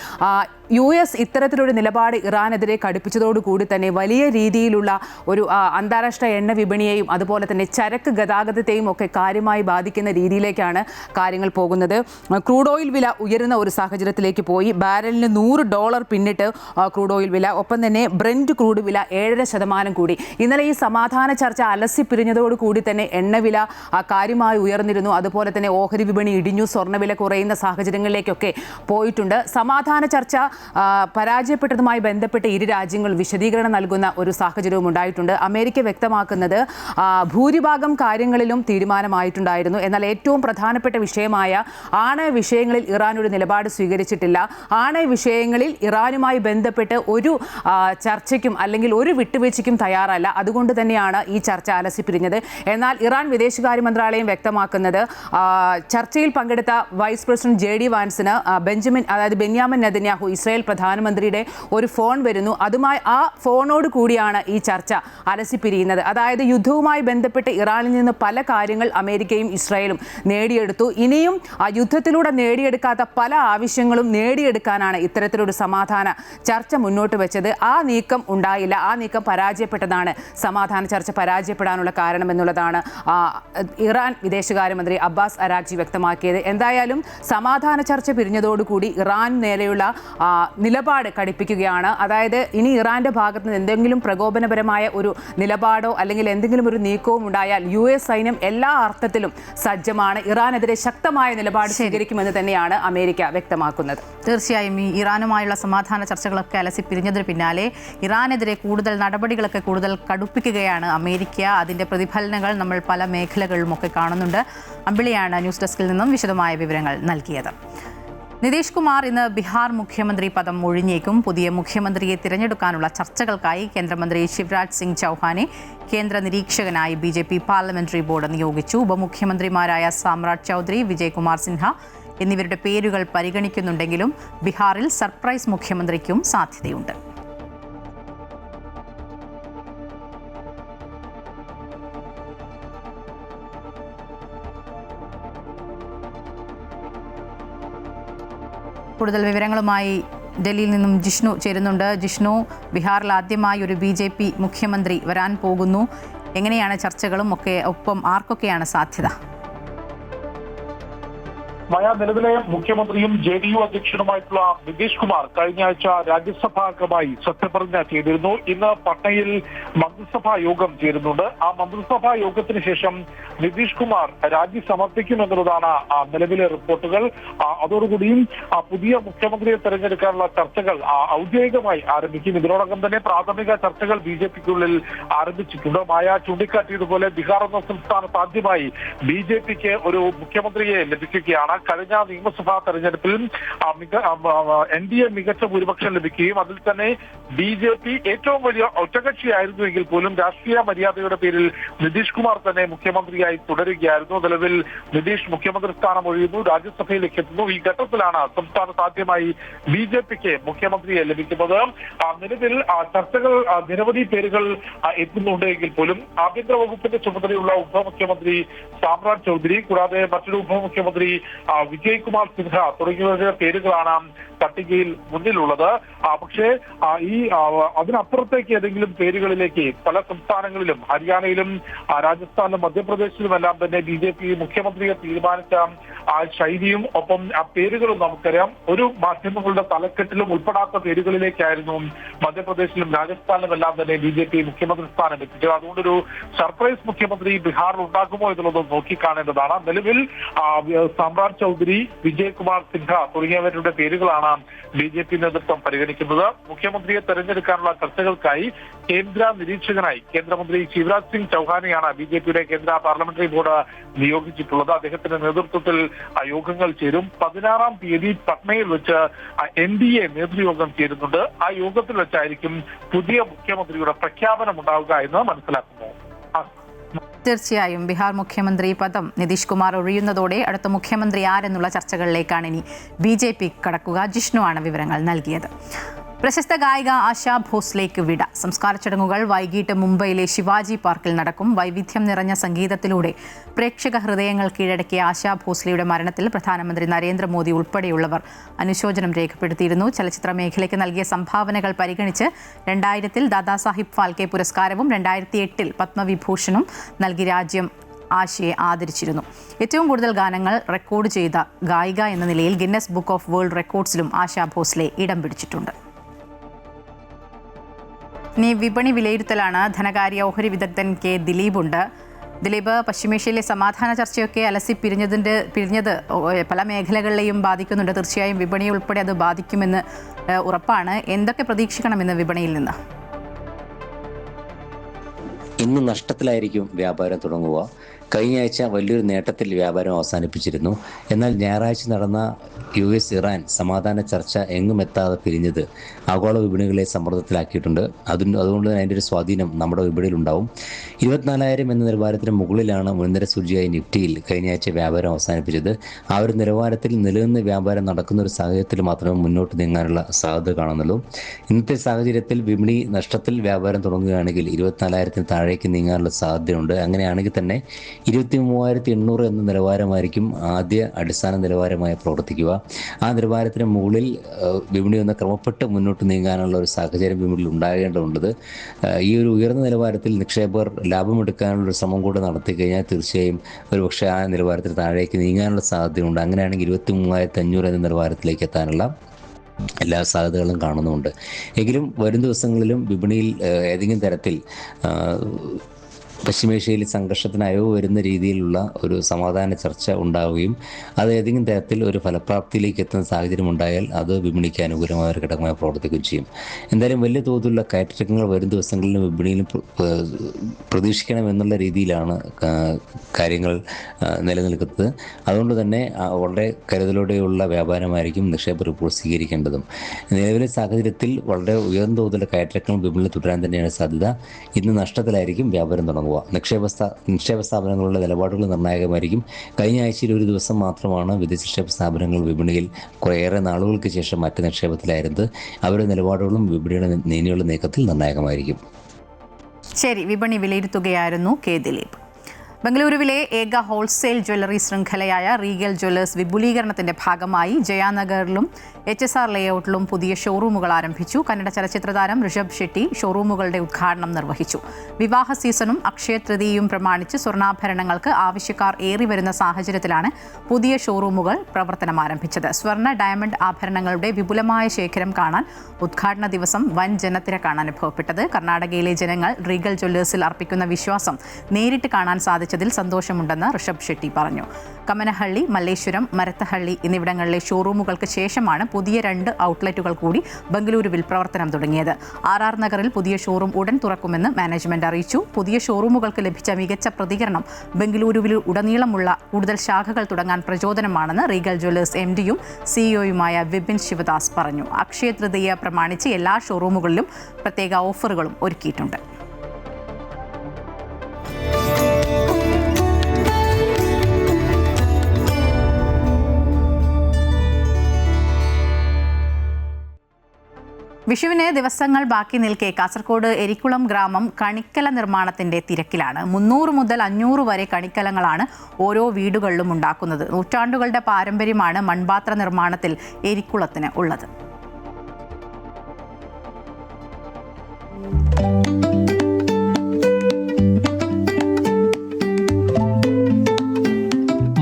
US ഇത്തരത്തിലൊരു നിലപാട് ഇറാനെതിരെ കടുപ്പിച്ചതോടുകൂടി തന്നെ വലിയ രീതിയിലുള്ള ഒരു അന്താരാഷ്ട്ര എണ്ണ വിപണിയെയും അതുപോലെ തന്നെ ചരക്ക് ഗതാഗതത്തെയും ഒക്കെ കാര്യമായി ബാധിക്കുന്ന രീതിയിലേക്കാണ് കാര്യങ്ങൾ പോകുന്നത്. ക്രൂഡ് ഓയിൽ വില ഉയരുന്ന ഒരു സാഹചര്യത്തിലേക്ക് പോയി. ബാരലിന് $100 പിന്നിട്ട് ക്രൂഡ് ഓയിൽ വില. ഒപ്പം തന്നെ ബ്രെന്റ് ക്രൂഡ് വില 7% കൂടി. ഇന്നലെ ഈ സമാധാന ചർച്ച അലസിപ്പിരിഞ്ഞതോടുകൂടി തന്നെ എണ്ണവില കാര്യമായി ഉയർന്നിരുന്നു. അതുപോലെ തന്നെ ഓഹരി വിപണി ഇടിഞ്ഞു. സ്വർണ്ണവില കുറയുന്ന സാഹചര്യങ്ങളിലേക്കൊക്കെ പോയിട്ടുണ്ട്. സമാധാന ചർച്ച പരാജയപ്പെട്ടതുമായി ബന്ധപ്പെട്ട് ഇരു രാജ്യങ്ങൾ വിശദീകരണം നൽകുന്ന ഒരു സാഹചര്യവും ഉണ്ടായിട്ടുണ്ട്. അമേരിക്ക വ്യക്തമാക്കുന്നത് ഭൂരിഭാഗം കാര്യങ്ങളിലും തീരുമാനമായിട്ടുണ്ടായിരുന്നു. എന്നാൽ ഏറ്റവും പ്രധാനപ്പെട്ട വിഷയമായ ആണവ വിഷയങ്ങളിൽ ഇറാൻ ഒരു നിലപാട് സ്വീകരിച്ചിട്ടില്ല. ആണവ വിഷയങ്ങളിൽ ഇറാനുമായി ബന്ധപ്പെട്ട് ഒരു ചർച്ചയ്ക്കും അല്ലെങ്കിൽ ഒരു വിട്ടുവീഴ്ചയ്ക്കും തയ്യാറല്ല. അതുകൊണ്ട് തന്നെയാണ് ഈ ചർച്ച അലസിപ്പിരിഞ്ഞത്. എന്നാൽ ഇറാൻ വിദേശകാര്യ മന്ത്രാലയം വ്യക്തമാക്കുന്നത് ചർച്ചയിൽ പങ്കെടുത്ത വൈസ് പ്രസിഡന്റ് JD വാൻസിന് ബെന്യാമിൻ നെതന്യാഹു ഇസ്രായേൽ പ്രധാനമന്ത്രിയുടെ ഒരു ഫോൺ വരുന്നു. അതുമായി ആ ഫോണോട് കൂടിയാണ് ഈ ചർച്ച അലസിപ്പിരിയുന്നത്. അതായത് യുദ്ധവുമായി ബന്ധപ്പെട്ട് ഇറാനിൽ നിന്ന് പല കാര്യങ്ങൾ അമേരിക്കയും ഇസ്രായേലും നേടിയെടുത്തു. ഇനിയും യുദ്ധത്തിലൂടെ നേടിയെടുക്കാത്ത പല ആവശ്യങ്ങളും നേടിയെടുക്കാനാണ് ഇത്തരത്തിലൊരു സമാധാന ചർച്ച മുന്നോട്ട് വെച്ചത്. ആ നീക്കം ഉണ്ടായില്ല. ആ നീക്കം പരാജയപ്പെട്ടതാണ് സമാധാന ചർച്ച പരാജയപ്പെടാനുള്ള കാരണമെന്നുള്ളതാണ് ഇറാൻ വിദേശകാര്യമന്ത്രി അബ്ബാസ് അരാഗ്ചി വ്യക്തമാക്കിയത്. എന്തായാലും സമാധാന ചർച്ച പിരിഞ്ഞതോടുകൂടി ഇറാൻ നേരെയുള്ള നിലപാട് കടുപ്പിക്കുകയാണ്. അതായത് ഇനി ഇറാന്റെ ഭാഗത്ത് നിന്ന് എന്തെങ്കിലും പ്രകോപനപരമായ ഒരു നിലപാടോ അല്ലെങ്കിൽ എന്തെങ്കിലും ഒരു നീക്കവും ഉണ്ടായാൽ US സൈന്യം എല്ലാ അർത്ഥത്തിലും സജ്ജമാണ്. ഇറാനെതിരെ ശക്തമായ നിലപാട് സ്വീകരിക്കുമെന്ന് തന്നെയാണ് അമേരിക്ക വ്യക്തമാക്കുന്നത്. തീർച്ചയായും ഈ ഇറാനുമായുള്ള സമാധാന ചർച്ചകളൊക്കെ അലസിപ്പിരിഞ്ഞതിന് പിന്നാലെ ഇറാനെതിരെ കൂടുതൽ നടപടികളൊക്കെ കൂടുതൽ കടുപ്പിക്കുകയാണ് അമേരിക്ക. അതിൻ്റെ പ്രതിഫലനങ്ങൾ നമ്മൾ പല മേഖലകളിലുമൊക്കെ കാണുന്നുണ്ട്. അമ്പിളിയാണ് ന്യൂസ് ഡെസ്കിൽ നിന്നും വിശദമായ വിവരങ്ങൾ നൽകിയത്. നിതീഷ് കുമാർ ഇന്ന് ബീഹാർ മുഖ്യമന്ത്രി പദം ഒഴിഞ്ഞേക്കും. പുതിയ മുഖ്യമന്ത്രിയെ തിരഞ്ഞെടുക്കാനുള്ള ചർച്ചകൾക്കായി കേന്ദ്രമന്ത്രി ശിവരാജ് സിംഗ് ചൗഹാനെ കേന്ദ്ര നിരീക്ഷകനായി BJP പാർലമെന്ററി ബോർഡ് നിയോഗിച്ചു. ഉപമുഖ്യമന്ത്രിമാരായ സാമ്രാജ് ചൗധരി, വിജയ്കുമാർ സിൻഹ എന്നിവരുടെ പേരുകൾ പരിഗണിക്കുന്നുണ്ടെങ്കിലും ബീഹാറിൽ സർപ്രൈസ് മുഖ്യമന്ത്രിക്കും സാധ്യതയുണ്ട്. കൂടുതൽ വിവരങ്ങളുമായി ഡൽഹിയിൽ നിന്നും ജിഷ്ണു ചേരുന്നുണ്ട്. ജിഷ്ണു, ബീഹാറിൽ ആദ്യമായി ഒരു BJP മുഖ്യമന്ത്രി വരാൻ പോകുന്നു. എങ്ങനെയാണ് ചർച്ചകളും ഒക്കെ, ഒപ്പം ആർക്കൊക്കെയാണ് സാധ്യത? നിലവിലെ മുഖ്യമന്ത്രിയും JDU അധ്യക്ഷനുമായിട്ടുള്ള നിതീഷ് കുമാർ കഴിഞ്ഞ ആഴ്ച രാജ്യസഭാംഗമായി സത്യപ്രതിജ്ഞ ചെയ്തിരുന്നു. ഇന്ന് പട്നയിൽ മന്ത്രിസഭാ യോഗം ചേരുന്നുണ്ട്. ആ മന്ത്രിസഭാ യോഗത്തിന് ശേഷം നിതീഷ് കുമാർ രാജി സമർപ്പിക്കുമെന്നുള്ളതാണ് നിലവിലെ റിപ്പോർട്ടുകൾ. അതോടുകൂടിയും പുതിയ മുഖ്യമന്ത്രിയെ തെരഞ്ഞെടുക്കാനുള്ള ചർച്ചകൾ ഔദ്യോഗികമായി ആരംഭിക്കും. ഇതിനോടകം തന്നെ പ്രാഥമിക ചർച്ചകൾ BJPക്കുള്ളിൽ ആരംഭിച്ചിട്ടുണ്ട്. മായ ചൂണ്ടിക്കാട്ടിയതുപോലെ ബീഹാർ എന്ന സംസ്ഥാനത്ത് ആദ്യമായി BJPക്ക് ഒരു മുഖ്യമന്ത്രിയെ ലഭിക്കുകയാണ്. കഴിഞ്ഞ നിയമസഭാ തെരഞ്ഞെടുപ്പിൽ NDA മികച്ച ഭൂരിപക്ഷം ലഭിക്കുകയും അതിൽ തന്നെ BJP ഏറ്റവും വലിയ ഒറ്റകക്ഷിയായിരുന്നുവെങ്കിൽ പോലും രാഷ്ട്രീയ മര്യാദയുടെ പേരിൽ നിതീഷ് കുമാർ തന്നെ മുഖ്യമന്ത്രിയായി തുടരുകയായിരുന്നു. നിലവിൽ നിതീഷ് മുഖ്യമന്ത്രി സ്ഥാനം ഒഴിയുന്നു, രാജ്യസഭയിലേക്ക് എത്തുന്നു. ഈ ഘട്ടത്തിലാണ് സംസ്ഥാനത്ത് ആദ്യമായി BJPക്ക് മുഖ്യമന്ത്രിയെ ലഭിക്കുന്നത്. നിലവിൽ ചർച്ചകൾ നിരവധി പേരുകൾ എത്തുന്നുണ്ടെങ്കിൽ പോലും ആഭ്യന്തര വകുപ്പിന്റെ ചുമതലയുള്ള ഉപമുഖ്യമന്ത്രി സാമ്രാജ് ചൗധരി, കൂടാതെ മറ്റൊരു ഉപമുഖ്യമന്ത്രി വിജയ്കുമാർ സിൻഹ തുടങ്ങിയവരുടെ പേരുകളാണ് പട്ടികയിൽ മുന്നിലുള്ളത്. പക്ഷേ ഈ അതിനപ്പുറത്തേക്ക് ഏതെങ്കിലും പേരുകളിലേക്ക് പല സംസ്ഥാനങ്ങളിലും ഹരിയാനയിലും രാജസ്ഥാനിലും മധ്യപ്രദേശിലുമെല്ലാം തന്നെ BJP മുഖ്യമന്ത്രിയെ തീരുമാനിച്ച ശൈലിയും ഒപ്പം ആ പേരുകളും നമുക്കറിയാം. ഒരു മാധ്യമങ്ങളുടെ തലക്കെട്ടിലും ഉൾപ്പെടാത്ത പേരുകളിലേക്കായിരുന്നു മധ്യപ്രദേശിലും രാജസ്ഥാനിലും എല്ലാം തന്നെ BJP മുഖ്യമന്ത്രി സ്ഥാനം എത്തിച്ചത്. അതുകൊണ്ടൊരു സർപ്രൈസ് മുഖ്യമന്ത്രി ബീഹാറിൽ ഉണ്ടാകുമോ എന്നുള്ളത് നോക്കിക്കാണേണ്ടതാണ്. നിലവിൽ സാമ്രാജ് ചൗധരി, വിജയ്കുമാർ സിൻഹ തുടങ്ങിയവരുടെ പേരുകളാണ് BJP നേതൃത്വം പരിഗണിക്കുന്നത്. മുഖ്യമന്ത്രിയെ തെരഞ്ഞെടുക്കാനുള്ള ചർച്ചകൾക്കായി കേന്ദ്ര നിരീക്ഷകനായി കേന്ദ്രമന്ത്രി ശിവരാജ് സിംഗ് ചൗഹാനെയാണ് BJPയുടെ കേന്ദ്ര പാർലമെന്ററി ബോർഡ് നിയോഗിച്ചിട്ടുള്ളത്. അദ്ദേഹത്തിന്റെ നേതൃത്വത്തിൽ യോഗങ്ങൾ ചേരും. 16-ാം തീയതി പട്നയിൽ വെച്ച് NDA നേതൃയോഗം ചേരുന്നുണ്ട്. ആ യോഗത്തിൽ വെച്ചായിരിക്കും പുതിയ മുഖ്യമന്ത്രിയുടെ പ്രഖ്യാപനം ഉണ്ടാവുക എന്ന് മനസ്സിലാക്കുന്നു. തീർച്ചയായും ബീഹാർ മുഖ്യമന്ത്രി പദം നിതീഷ് കുമാർ ഒഴിയുന്നതോടെ അടുത്ത മുഖ്യമന്ത്രി ആരെന്നുള്ള ചർച്ചകളിലേക്കാണ് ഇനി BJP കടക്കുക. ജിഷ്ണുവാണ് വിവരങ്ങൾ നൽകിയത്. പ്രശസ്ത ഗായിക ആശാ ഭോസ്ലേക്ക് വിട. സംസ്കാര ചടങ്ങുകൾ വൈകിട്ട് മുംബൈയിലെ ശിവാജി പാർക്കിൽ നടക്കും. വൈവിധ്യം നിറഞ്ഞ സംഗീതത്തിലൂടെ പ്രേക്ഷക ഹൃദയങ്ങൾ കീഴടക്കിയ ആശാ ഭോസ്ലെയുടെ മരണത്തിൽ പ്രധാനമന്ത്രി നരേന്ദ്രമോദി ഉൾപ്പെടെയുള്ളവർ അനുശോചനം രേഖപ്പെടുത്തിയിരുന്നു. ചലച്ചിത്ര മേഖലയ്ക്ക് നൽകിയ സംഭാവനകൾ പരിഗണിച്ച് 2000-ൽ ദാദാസാഹിബ് ഫാൽക്കെ പുരസ്കാരവും 2008-ൽ പത്മവിഭൂഷണും നൽകി രാജ്യം ആശയെ ആദരിച്ചിരുന്നു. ഏറ്റവും കൂടുതൽ ഗാനങ്ങൾ റെക്കോർഡ് ചെയ്ത ഗായിക എന്ന നിലയിൽ ഗിന്നസ് ബുക്ക് ഓഫ് വേൾഡ് റെക്കോർഡ്സിലും ആശാ ഭോസ്ലെ ഇടം പിടിച്ചിട്ടുണ്ട്. ഇനി വിപണി വിലയിരുത്തലാണ്. ധനകാര്യ ഓഹരി വിദഗ്ധൻ K. ദിലീപ് ഉണ്ട്. ദിലീപ്, പശ്ചിമേഷ്യയിലെ സമാധാന ചർച്ചയൊക്കെ അലസി പിരിഞ്ഞത് പല മേഖലകളിലെയും ബാധിക്കുന്നുണ്ട്. തീർച്ചയായും വിപണി ഉൾപ്പെടെ അത് ബാധിക്കുമെന്ന് ഉറപ്പാണ്. എന്തൊക്കെ പ്രതീക്ഷിക്കണമെന്ന് വിപണിയിൽ നിന്ന്? ഇന്ന് നഷ്ടത്തിലായിരിക്കും വ്യാപാരം തുടങ്ങുക. കഴിഞ്ഞ ആഴ്ച വലിയൊരു നേട്ടത്തിൽ വ്യാപാരം അവസാനിപ്പിച്ചിരുന്നു. എന്നാൽ ഞായറാഴ്ച നടന്ന US-ഇറാൻ സമാധാന ചർച്ച എങ്ങും എത്താതെ പിരിഞ്ഞത് ആഗോള വിപണികളെ സമ്മർദ്ദത്തിലാക്കിയിട്ടുണ്ട്. അതുകൊണ്ട് തന്നെ അതിൻ്റെ ഒരു സ്വാധീനം നമ്മുടെ വിപണിയിലുണ്ടാവും. 24,000 എന്ന നിലവാരത്തിന് മുകളിലാണ് മുൻനിര സൂചിയായ നിഫ്റ്റിയിൽ കഴിഞ്ഞ ആഴ്ച വ്യാപാരം അവസാനിപ്പിച്ചത്. ആ ഒരു നിലവാരത്തിൽ നിലനിന്ന് വ്യാപാരം നടക്കുന്ന ഒരു സാഹചര്യത്തിൽ മാത്രമേ മുന്നോട്ട് നീങ്ങാനുള്ള സാധ്യത കാണുന്നുള്ളൂ. ഇന്നത്തെ സാഹചര്യത്തിൽ വിപണി നഷ്ടത്തിൽ വ്യാപാരം തുടങ്ങുകയാണെങ്കിൽ 24,000 താഴേക്ക് നീങ്ങാനുള്ള സാധ്യതയുണ്ട്. അങ്ങനെയാണെങ്കിൽ തന്നെ 23,800 എന്ന നിലവാരമായിരിക്കും ആദ്യ അടിസ്ഥാന നിലവാരമായി പ്രവർത്തിക്കുക. ആ നിലവാരത്തിന് മുകളിൽ വിപണി ഒന്ന് ക്രമപ്പെട്ട് മുന്നോട്ട് നീങ്ങാനുള്ള ഒരു സാഹചര്യം വിപണിയിൽ ഉണ്ടാകേണ്ടതുണ്ട്. ഈ ഒരു ഉയർന്ന നിലവാരത്തിൽ നിക്ഷേപകർ ലാഭമെടുക്കാനുള്ള ശ്രമം കൂടെ നടത്തി കഴിഞ്ഞാൽ തീർച്ചയായും ഒരുപക്ഷെ ആ നിലവാരത്തിൽ താഴേക്ക് നീങ്ങാനുള്ള സാധ്യതയുണ്ട്. അങ്ങനെയാണെങ്കിൽ 23,500 എന്ന നിലവാരത്തിലേക്ക് എത്താനുള്ള എല്ലാ സാധ്യതകളും കാണുന്നുമുണ്ട്. എങ്കിലും വരും ദിവസങ്ങളിലും വിപണിയിൽ ഏതെങ്കിലും തരത്തിൽ പശ്ചിമേഷ്യയിൽ സംഘർഷത്തിന് അയവ് വരുന്ന രീതിയിലുള്ള ഒരു സമാധാന ചർച്ച ഉണ്ടാവുകയും അത് ഏതെങ്കിലും തരത്തിൽ ഒരു ഫലപ്രാപ്തിയിലേക്ക് എത്തുന്ന സാഹചര്യം ഉണ്ടായാൽ അത് വിപണിക്ക് അനുകൂലമായ ഒരു ഘടകമായി പ്രവർത്തിക്കുകയും ചെയ്യും. എന്തായാലും വലിയ തോതിലുള്ള കയറ്റങ്ങൾ വരും ദിവസങ്ങളിലും വിപണിയിലും പ്രതീക്ഷിക്കണമെന്നുള്ള രീതിയിലാണ് കാര്യങ്ങൾ നിലനിൽക്കുന്നത്. അതുകൊണ്ട് തന്നെ വളരെ കരുതലോടെയുള്ള വ്യാപാരമായിരിക്കും നിക്ഷേപർ ഇപ്പോൾ സ്വീകരിക്കേണ്ടതും. നിലവിലെ സാഹചര്യത്തിൽ വളരെ ഉയർന്ന തോതിലുള്ള കയറ്റങ്ങൾ വിപണിയിൽ തുടരാൻ തന്നെയാണ് സാധ്യത. ഇന്ന് നഷ്ടത്തിലായിരിക്കും വ്യാപാരം തുടങ്ങുക. നിക്ഷേപ സ്ഥാപനങ്ങളുടെ നിലപാടുകൾ നിർണായകമായിരിക്കും. കഴിഞ്ഞ ആഴ്ചയിൽ ഒരു ദിവസം മാത്രമാണ് വിദേശ നിക്ഷേപ സ്ഥാപനങ്ങൾ വിപണിയിൽ കുറേയേറെ നാളുകൾക്ക് ശേഷം മറ്റ് നിക്ഷേപത്തിലായിരുന്നത്. അവരുടെ നിലപാടുകളും വിപണിയുടെ ഇനിയുള്ള നീക്കത്തിൽ നിർണായകമായിരിക്കും. ശരി, വിപണി വിലയിരുത്തുകയായിരുന്നു കെ ദിലീപ്. ബംഗളൂരുവിലെ ഏക ഹോൾസെയിൽ ജ്വല്ലറി ശൃംഖലയായ റീഗൽ ജ്വല്ലേഴ്സ് വിപുലീകരണത്തിന്റെ ഭാഗമായി ജയാനഗറിലും HSR ലേഔട്ടിലും പുതിയ ഷോറൂമുകൾ ആരംഭിച്ചു. കന്നഡ ചലച്ചിത്ര താരം ഋഷഭ് ഷെട്ടി ഷോറൂമുകളുടെ ഉദ്ഘാടനം നിർവഹിച്ചു. വിവാഹ സീസണും അക്ഷയ തൃതീയയും പ്രമാണിച്ച് സ്വർണ്ണാഭരണങ്ങൾക്ക് ആവശ്യക്കാർ ഏറി വരുന്ന സാഹചര്യത്തിലാണ് പുതിയ ഷോറൂമുകൾ പ്രവർത്തനം ആരംഭിച്ചത്. സ്വർണ്ണ ഡയമണ്ട് ആഭരണങ്ങളുടെ വിപുലമായ ശേഖരം കാണാൻ ഉദ്ഘാടന ദിവസം വൻ ജനത്തിരക്കാണ് അനുഭവപ്പെട്ടത്. കർണാടകയിലെ ജനങ്ങൾ റീഗൽ ജ്വല്ലേഴ്സിൽ അർപ്പിക്കുന്ന വിശ്വാസം നേരിട്ട് കാണാൻ സാധിച്ചതിൽ സന്തോഷമുണ്ടെന്ന് ഋഷഭ് ഷെട്ടി പറഞ്ഞു. കമനഹള്ളി, മല്ലേശ്വരം, മരത്തഹള്ളി എന്നിവിടങ്ങളിലെ ഷോറൂമുകൾക്ക് ശേഷമാണ് പുതിയ 2 ഔട്ട്ലെറ്റുകൾ കൂടി ബംഗളൂരുവിൽ പ്രവർത്തനം തുടങ്ങിയത്. RR നഗറിൽ പുതിയ ഷോറൂം ഉടൻ തുറക്കുമെന്ന് മാനേജ്മെന്റ് അറിയിച്ചു. പുതിയ ഷോറൂമുകൾക്ക് ലഭിച്ച മികച്ച പ്രതികരണം ബംഗളൂരുവിൽ ഉടനീളമുള്ള കൂടുതൽ ശാഖകൾ തുടങ്ങാൻ പ്രചോദനമാണെന്ന് റീഗൽ ജ്വല്ലേഴ്സ് MD-യും CEO-യുമായ വിപിൻ ശിവദാസ് പറഞ്ഞു. അക്ഷയ തൃതീയ പ്രമാണിച്ച് എല്ലാ ഷോറൂമുകളിലും പ്രത്യേക ഓഫറുകളും ഒരുക്കിയിട്ടുണ്ട്. വിഷുവിന് ദിവസങ്ങൾ ബാക്കി നിൽക്കെ കാസർഗോഡ് എരിക്കുളം ഗ്രാമം കണിക്കല നിർമ്മാണത്തിന്റെ തിരക്കിലാണ്. 300 മുതൽ 500 വരെ കണിക്കലങ്ങളാണ് ഓരോ വീടുകളിലും ഉണ്ടാക്കുന്നത്. നൂറ്റാണ്ടുകളുടെ പാരമ്പര്യമാണ് മൺപാത്ര നിർമ്മാണത്തിൽ എരിക്കുളത്തിന് ഉള്ളത്.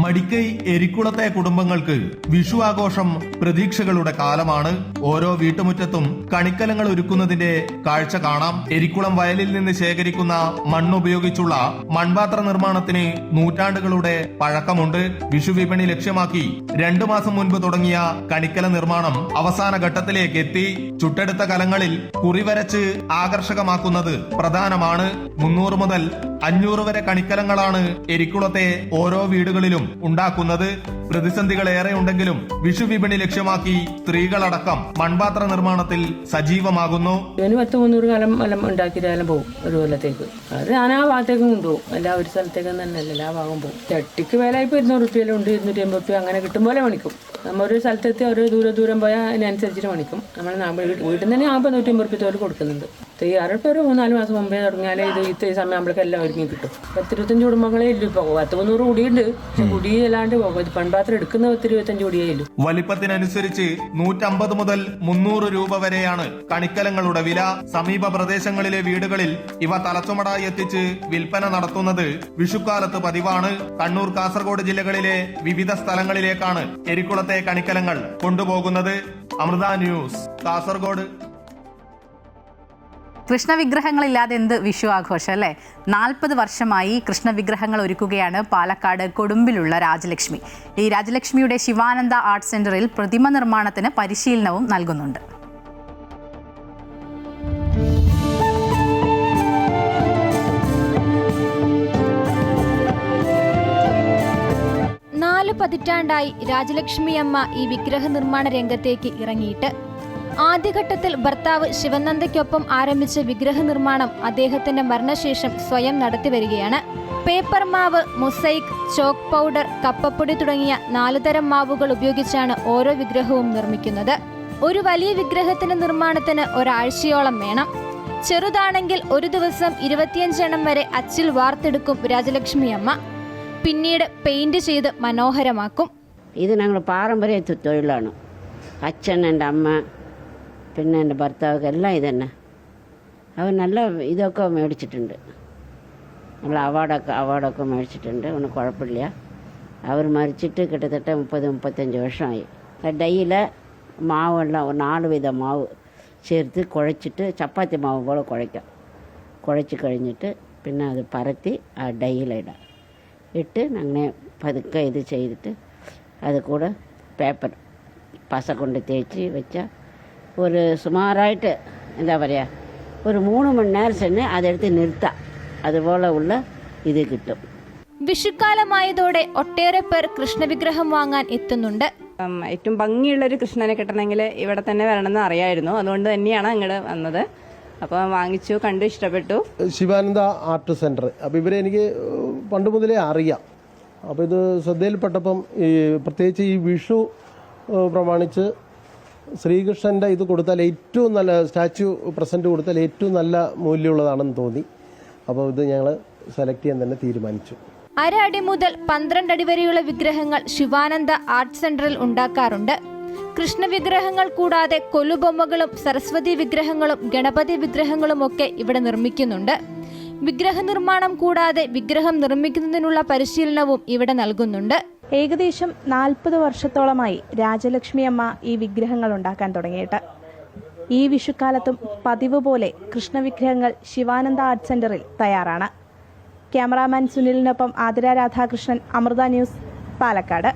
മടിക്കൈ എരിക്കുളത്തെ കുടുംബങ്ങൾക്ക് വിഷു ആഘോഷം പ്രതീക്ഷകളുടെ കാലമാണ്. ഓരോ വീട്ടുമുറ്റത്തും കണിക്കലങ്ങൾ ഒരുക്കുന്നതിന്റെ കാഴ്ച കാണാം. എരിക്കുളം വയലിൽ നിന്ന് ശേഖരിക്കുന്ന മണ്ണുപയോഗിച്ചുള്ള മൺപാത്ര നിർമ്മാണത്തിന് നൂറ്റാണ്ടുകളുടെ പഴക്കമുണ്ട്. വിഷു വിപണി ലക്ഷ്യമാക്കി 2 മാസം മുൻപ് തുടങ്ങിയ കണിക്കല നിർമ്മാണം അവസാന ഘട്ടത്തിലേക്ക് എത്തി. ചുട്ടെടുത്ത കലങ്ങളിൽ കുറിവരച്ച് ആകർഷകമാക്കുന്നത് പ്രധാനമാണ്. 300 മുതൽ 500 വരെ കണിക്കലങ്ങളാണ് എരിക്കുളത്തെ ഓരോ വീടുകളിലും ഉണ്ടാക്കുന്നത്. പ്രതിസന്ധികളേറെ ഉണ്ടെങ്കിലും വിഷു വിപണി ലക്ഷ്യമാക്കി സ്ത്രീകളടക്കം മൺപാത്ര നിർമ്മാണത്തിൽ സജീവമാകുന്നു. 200-300 കാലം എല്ലാം ഉണ്ടാക്കിയാലും പോകും ഒരു കൊല്ലത്തേക്ക്. അത് ഞാൻ ആ ഭാഗത്തേക്കും കൊണ്ടുപോകും. എല്ലാ ഒരു സ്ഥലത്തേക്കും തന്നെ എല്ലാ ഭാഗം പോകും. ചട്ടിക്ക് വില ഇപ്പോൾ 200 രൂപയിലും ഉണ്ട്, 250 രൂപ അങ്ങനെ കിട്ടും പോലെ മണിക്കും. നമ്മൊരു സ്ഥലത്തെത്തി ഒരു ദൂരം പോയാൽ അതിനനുസരിച്ചിട്ട് മണിക്കും. നമ്മൾ വീട്ടിൽ നിന്ന് തന്നെ 150 രൂപ കൊടുക്കുന്നുണ്ട്. തയ്യാറെടുപ്പ് ഒരു 3-4 മാസം മുമ്പേ തുടങ്ങിയാലേ ഇത്രയും സമയം നമ്മൾക്ക് എല്ലാം ഒരുങ്ങി കിട്ടും. 10-25 കുടുംബങ്ങളേ ഇല്ല. ഇപ്പോൾ 10-300 കുടിയുണ്ട്. കുടി അല്ലാണ്ട് പൺപാത്രം എടുക്കുന്ന 10-25 കുടിയേ ഇല്ലു. വലിപ്പത്തിനനുസരിച്ച് 150 മുതൽ 300 രൂപ വരെയാണ് കണിക്കലങ്ങളുടെ വില. സമീപ പ്രദേശങ്ങളിലെ വീടുകളിൽ ഇവ തലച്ചുമടായി എത്തിച്ച് വിൽപ്പന നടത്തുന്നത് വിഷുക്കാലത്ത് പതിവാണ്. കണ്ണൂർ, കാസർഗോഡ് ജില്ലകളിലെ വിവിധ സ്ഥലങ്ങളിലേക്കാണ് എരിക്കുളത്തെ കണിക്കലങ്ങൾ കൊണ്ടുപോകുന്നത്. അമൃത ന്യൂസ്, കാസർഗോഡ്. കൃഷ്ണവിഗ്രഹങ്ങളില്ലാതെ എന്ത് വിഷു ആഘോഷം അല്ലേ? 40 വർഷമായി കൃഷ്ണവിഗ്രഹങ്ങൾ ഒരുക്കുകയാണ് പാലക്കാട് കൊടുമ്പിലുള്ള രാജലക്ഷ്മി. ഈ രാജലക്ഷ്മിയുടെ ശിവാനന്ദ ആർട്ട് സെന്ററിൽ പ്രതിമ നിർമ്മാണത്തിന് പരിശീലനവും നൽകുന്നുണ്ട്. പതിറ്റാണ്ടായി രാജലക്ഷ്മി അമ്മ ഈ വിഗ്രഹ നിർമ്മാണ രംഗത്തേക്ക് ഇറങ്ങിയിട്ട്. ആദ്യഘട്ടത്തിൽ ഭർത്താവ് ശിവനന്ദയ്ക്കൊപ്പം ആരംഭിച്ച വിഗ്രഹ നിർമ്മാണം അദ്ദേഹത്തിന്റെ മരണശേഷം സ്വയം നടത്തിവരികയാണ്. പേപ്പർ മാവ്, മൊസൈക്ക്, ചോക്ക് പൗഡർ, കപ്പപ്പൊടി തുടങ്ങിയ 4 തരം മാവുകൾ ഉപയോഗിച്ചാണ് ഓരോ വിഗ്രഹവും നിർമ്മിക്കുന്നത്. ഒരു വലിയ വിഗ്രഹത്തിന്റെ നിർമ്മാണത്തിന് ഒരാഴ്ചയോളം വേണം. ചെറുതാണെങ്കിൽ ഒരു ദിവസം 25 എണ്ണം വരെ അച്ചിൽ വാർത്തെടുക്കും രാജലക്ഷ്മി അമ്മ. പിന്നീട് പെയിന്റ് ചെയ്ത് മനോഹരമാക്കും. ഇത് ഞങ്ങൾ പാരമ്പര്യ തൊഴിലാണ്. അച്ഛൻ, എൻ്റെ അമ്മ, പിന്നെ എൻ്റെ ഭർത്താവ് എല്ലാം ഇതന്നെ. അവർ നല്ല ഇതൊക്കെ മേടിച്ചിട്ടുണ്ട്, നല്ല അവാർഡൊക്കെ മേടിച്ചിട്ടുണ്ട്. ഒന്നും കുഴപ്പമില്ല. അവർ മരിച്ചിട്ട് കിട്ടത്തട്ട 30-35 വർഷമായി. ഡൈയിലെ മാവെല്ലാം 4 വിധ മാവ് ചേർത്ത് കുഴച്ചിട്ട് ചപ്പാത്തി മാവ് പോലെ കുഴച്ച് കഴിഞ്ഞിട്ട് പിന്നെ അത് പരത്തി ആ ഡൈയിലിടാം. ഇട്ട് അങ്ങനെ പതുക്കെ ഇത് ചെയ്തിട്ട് അത് കൂടെ പേപ്പർ പസ കൊണ്ട് തേച്ച് വെച്ചാൽ ഒരു സുമാറായിട്ട് എന്താ പറയുക, ഒരു 3 മണി നേരം തന്നെ അതെടുത്ത് നിർത്താം. അതുപോലെ ഉള്ള ഇത് കിട്ടും. വിഷുക്കാലമായതോടെ ഒട്ടേറെ പേർ കൃഷ്ണവിഗ്രഹം വാങ്ങാൻ എത്തുന്നുണ്ട്. ഏറ്റവും ഭംഗിയുള്ളൊരു കൃഷ്ണനെ കിട്ടണമെങ്കിൽ ഇവിടെ തന്നെ വരണമെന്ന് അറിയായിരുന്നു. അതുകൊണ്ട് തന്നെയാണ് അങ്ങോട്ട് വന്നത്. അപ്പോൾ വാങ്ങിച്ചു, കണ്ടു, ഇഷ്ടപ്പെട്ടു. ശിവാനന്ദ ആർട്ട് സെൻറ്റർ, അപ്പോൾ ഇവരെ എനിക്ക് പണ്ട് മുതലേ അറിയാം. അപ്പോൾ ഇത് ശ്രദ്ധയിൽപ്പെട്ടപ്പം പ്രത്യേകിച്ച് ഈ വിഷു പ്രമാണിച്ച് ശ്രീകൃഷ്ണൻ്റെ ഇത് കൊടുത്താൽ ഏറ്റവും നല്ല സ്റ്റാച്യു പ്രസൻറ്റ് കൊടുത്താൽ ഏറ്റവും നല്ല മൂല്യമുള്ളതാണെന്ന് തോന്നി. അപ്പോൾ ഇത് ഞങ്ങൾ സെലക്ട് ചെയ്യാൻ തന്നെ തീരുമാനിച്ചു. 1/2 അടി മുതൽ 12 അടി വരെയുള്ള വിഗ്രഹങ്ങൾ ശിവാനന്ദ ആർട്ട് സെന്ററിൽ ഉണ്ടാക്കാറുണ്ട്. കൃഷ്ണവിഗ്രഹങ്ങൾ കൂടാതെ കൊലുബൊമ്മകളും സരസ്വതി വിഗ്രഹങ്ങളും ഗണപതി വിഗ്രഹങ്ങളും ഒക്കെ ഇവിടെ നിർമ്മിക്കുന്നുണ്ട്. വിഗ്രഹ നിർമ്മാണം കൂടാതെ വിഗ്രഹം നിർമ്മിക്കുന്നതിനുള്ള പരിശീലനവും ഇവിടെ നൽകുന്നുണ്ട്. ഏകദേശം 40 വർഷത്തോളമായി രാജലക്ഷ്മി അമ്മ ഈ വിഗ്രഹങ്ങൾ ഉണ്ടാക്കാൻ തുടങ്ങിയിട്ട്. ഈ വിഷുക്കാലത്തും പതിവ് പോലെ കൃഷ്ണവിഗ്രഹങ്ങൾ ശിവാനന്ദ ആർട്ട് സെന്ററിൽ തയ്യാറാണ്. ക്യാമറാമാൻ സുനിലിനൊപ്പം ആതിര രാധാകൃഷ്ണൻ, അമൃത ന്യൂസ്, പാലക്കാട്.